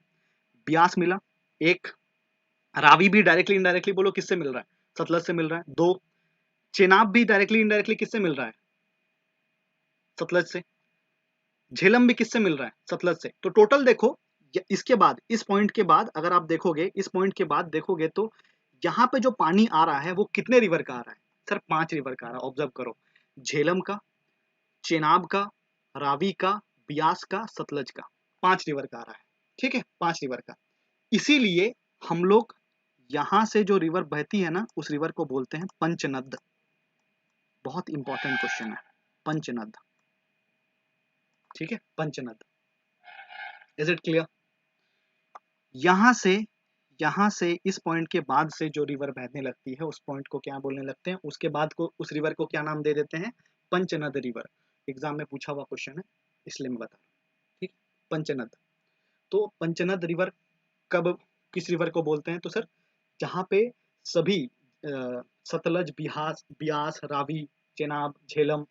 ब्यास मिला एक, रावी भी डायरेक्टली इनडायरेक्टली बोलो किससे मिल रहा है, सतलज से मिल रहा है दो, चेनाब भी डायरेक्टली इनडायरेक्टली किससे मिल रहा है, सतलज से, झेलम भी किससे मिल रहा है, सतलज से। तो टोटल देखो इसके बाद इस पॉइंट के बाद अगर आप देखोगे, इस पॉइंट के बाद देखोगे तो यहाँ पे जो पानी आ रहा है वो कितने रिवर का आ रहा है, सर 5 रिवर का आ रहा है। ऑब्जर्व करो, झेलम का, चेनाब का, रावी का, ब्यास का, सतलज का, 5 रिवर का आ रहा है, ठीक है, 5 रिवर का। इसीलिए हम लोग यहां से जो रिवर बहती है ना उस रिवर को बोलते हैं पंचनद। बहुत इंपॉर्टेंट क्वेश्चन है, पंचनद, ठीक है, पंचनद। Is it clear? यहां से, यहां से इस पॉइंट के बाद से जो रिवर बहने लगती है उस पॉइंट को क्या बोलने लगते हैं, उसके बाद को उस रिवर को क्या नाम दे देते हैं, पंचनद रिवर। एग्जाम में पूछा हुआ क्वेश्चन है इसलिए मैं बता रहा हूं, ठीक, पंचनद। तो पंचनद रिवर कब किस रिवर को बोलते हैं, तो सर जहाँ पे सभी सतलज, बिहास, ब्यास, रावी, चेनाब, झेलम,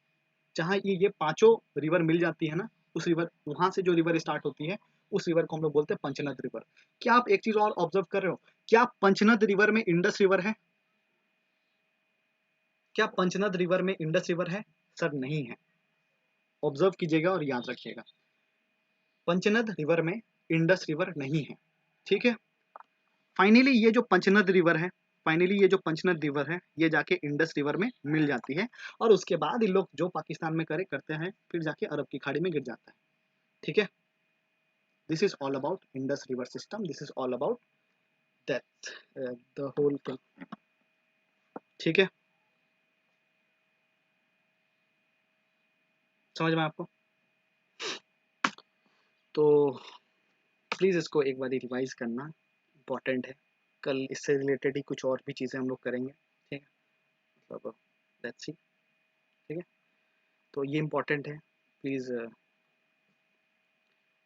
जहाँ ये पांचों रिवर मिल जाती है ना, उस रिवर, वहां से जो रिवर स्टार्ट होती है उस रिवर को हम लोग बोलते हैं पंचनद रिवर। क्या आप एक चीज और ऑब्जर्व कर रहे हो, क्या पंचनद रिवर में इंडस रिवर है, क्या पंचनद रिवर में इंडस रिवर है, सर नहीं है। ऑब्जर्व कीजिएगा और याद रखिएगा, पंचनद रिवर में इंडस रिवर नहीं है, ठीक है। फाइनली ये जो पंचनद रिवर है, फाइनली ये जो पंचनद रिवर है ये जाके इंडस रिवर में मिल जाती है, और उसके बाद इन लोग जो पाकिस्तान में करे करते हैं फिर जाके अरब की खाड़ी में गिर जाता है, ठीक है। This is all about Indus River system. This is all about that, the whole thing. ठीक है, समझ में आपको? तो प्लीज़ इसको एक बार रिवाइज करना, इम्पोर्टेंट है। कल इससे रिलेटेड ही कुछ और भी चीज़ें हम लोग करेंगे, ठीक है, मतलब लेट्स सी, ठीक है। तो ये इम्पोर्टेंट है, please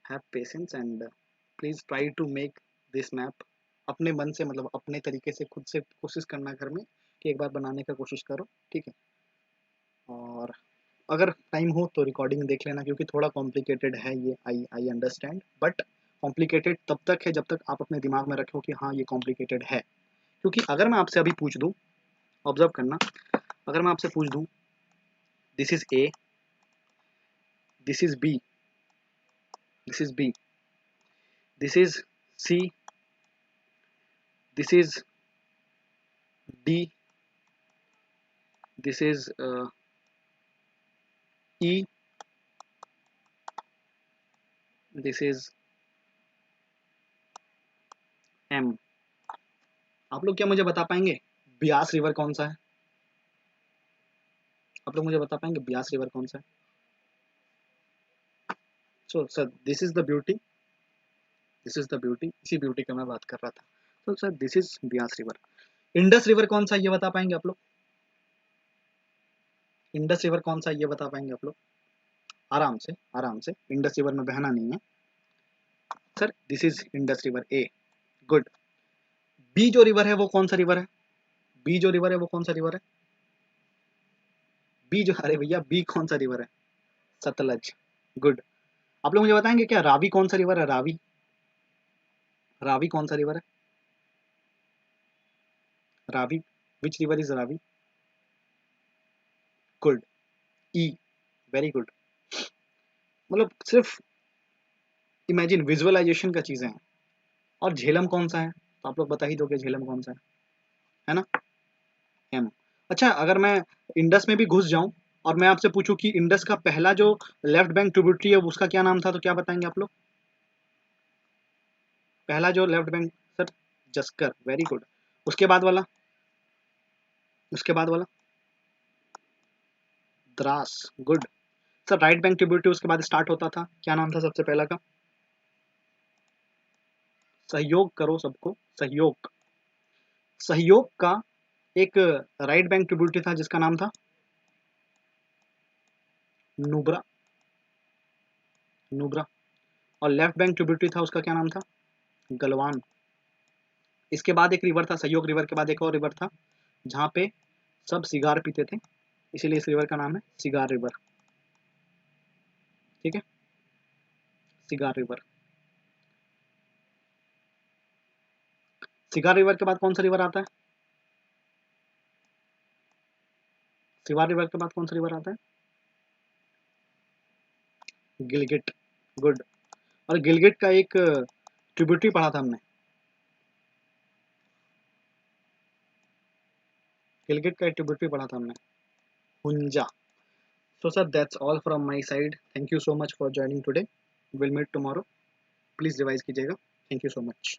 have patience and please try to make this map अपने मन से, मतलब अपने तरीके से खुद से कोशिश करना घर में कि एक बार बनाने का कोशिश करो, ठीक है। और अगर टाइम हो तो रिकॉर्डिंग देख लेना, क्योंकि थोड़ा कॉम्प्लिकेटेड है ये, आई आई अंडरस्टैंड, बट कॉम्प्लिकेटेड तब तक है जब तक आप अपने दिमाग में रखो कि हाँ ये कॉम्प्लिकेटेड है। क्योंकि अगर मैं आपसे अभी पूछ दूँ, ऑब्जर्व करना, अगर मैं आपसे पूछ दूँ this is A, this is B, this is B, this is C, this is D, this is E, this is M. आप लोग क्या मुझे बता पाएंगे ब्यास रिवर कौन सा है? आप लोग मुझे बता पाएंगे ब्यास रिवर कौन सा है? So sir this is the beauty, this is the beauty, इसी ब्यूटी का मैं बात कर रहा था। तो sir this is Beas river. Indus river कौन सा ये बता पाएंगे आप लोग? इंडस रिवर कौन सा ये बता पाएंगे आप लोग? आराम से, आराम से, इंडस रिवर में बहना नहीं है sir, this is Indus river A, good. B जो रिवर है वो कौन सा रिवर है? बी जो रिवर है वो कौन सा रिवर है? बी जो, अरे भैया बी कौन सा रिवर है? सतलज, गुड। आप लोग मुझे बताएंगे क्या रावी कौन सा रिवर है? रावी, रावी कौन सा रिवर है? Ravi, which river is Ravi? Good, E, very good. मतलब सिर्फ इमेजिन, विजुअलाइजेशन का चीजें हैं। और झेलम कौन सा है? तो आप लोग बता ही दोगे झेलम कौन सा है ना? एम। अच्छा, अगर मैं इंडस में भी घुस जाऊं और मैं आपसे पूछूं कि इंडस का पहला जो लेफ्ट बैंक ट्रिब्यूटरी है उसका क्या नाम था, तो क्या बताएंगे आप लोग? पहला जो left bank sir, Zanskar, very good. उसके बाद वाला, उसके बाद वाला Dras, good. Sir right bank tributary उसके बाद स्टार्ट होता था, क्या नाम था सबसे पहला का? सहयोग करो सबको, सहयोग। सहयोग का एक राइट बैंक ट्रिब्यूटरी था जिसका नाम था नुब्रा, नुब्रा। और लेफ्ट बैंक ट्रिब्यूटरी था उसका क्या नाम था? गलवान। इसके बाद एक रिवर था, सहयोग रिवर के बाद एक और रिवर था जहाँ पे सब सिगार पीते थे, इसीलिए इस रिवर का नाम है सिगार रिवर। ठीक है, सिगार रिवर। सिगार रिवर के बाद कौन सा रिवर आता है? सिगार रिवर के बाद कौन सा रिवर आता है? गिलगिट, गुड। और गिलगिट का एक ट्रिब्यूटरी पढ़ा था हमने, गिलगिट का एक ट्रिब्यूटरी पढ़ा था हमने, Hunza. So sir, that's all from my side. Thank you so much for joining today. We'll meet tomorrow. Please revise कीजिएगा. Thank you so much.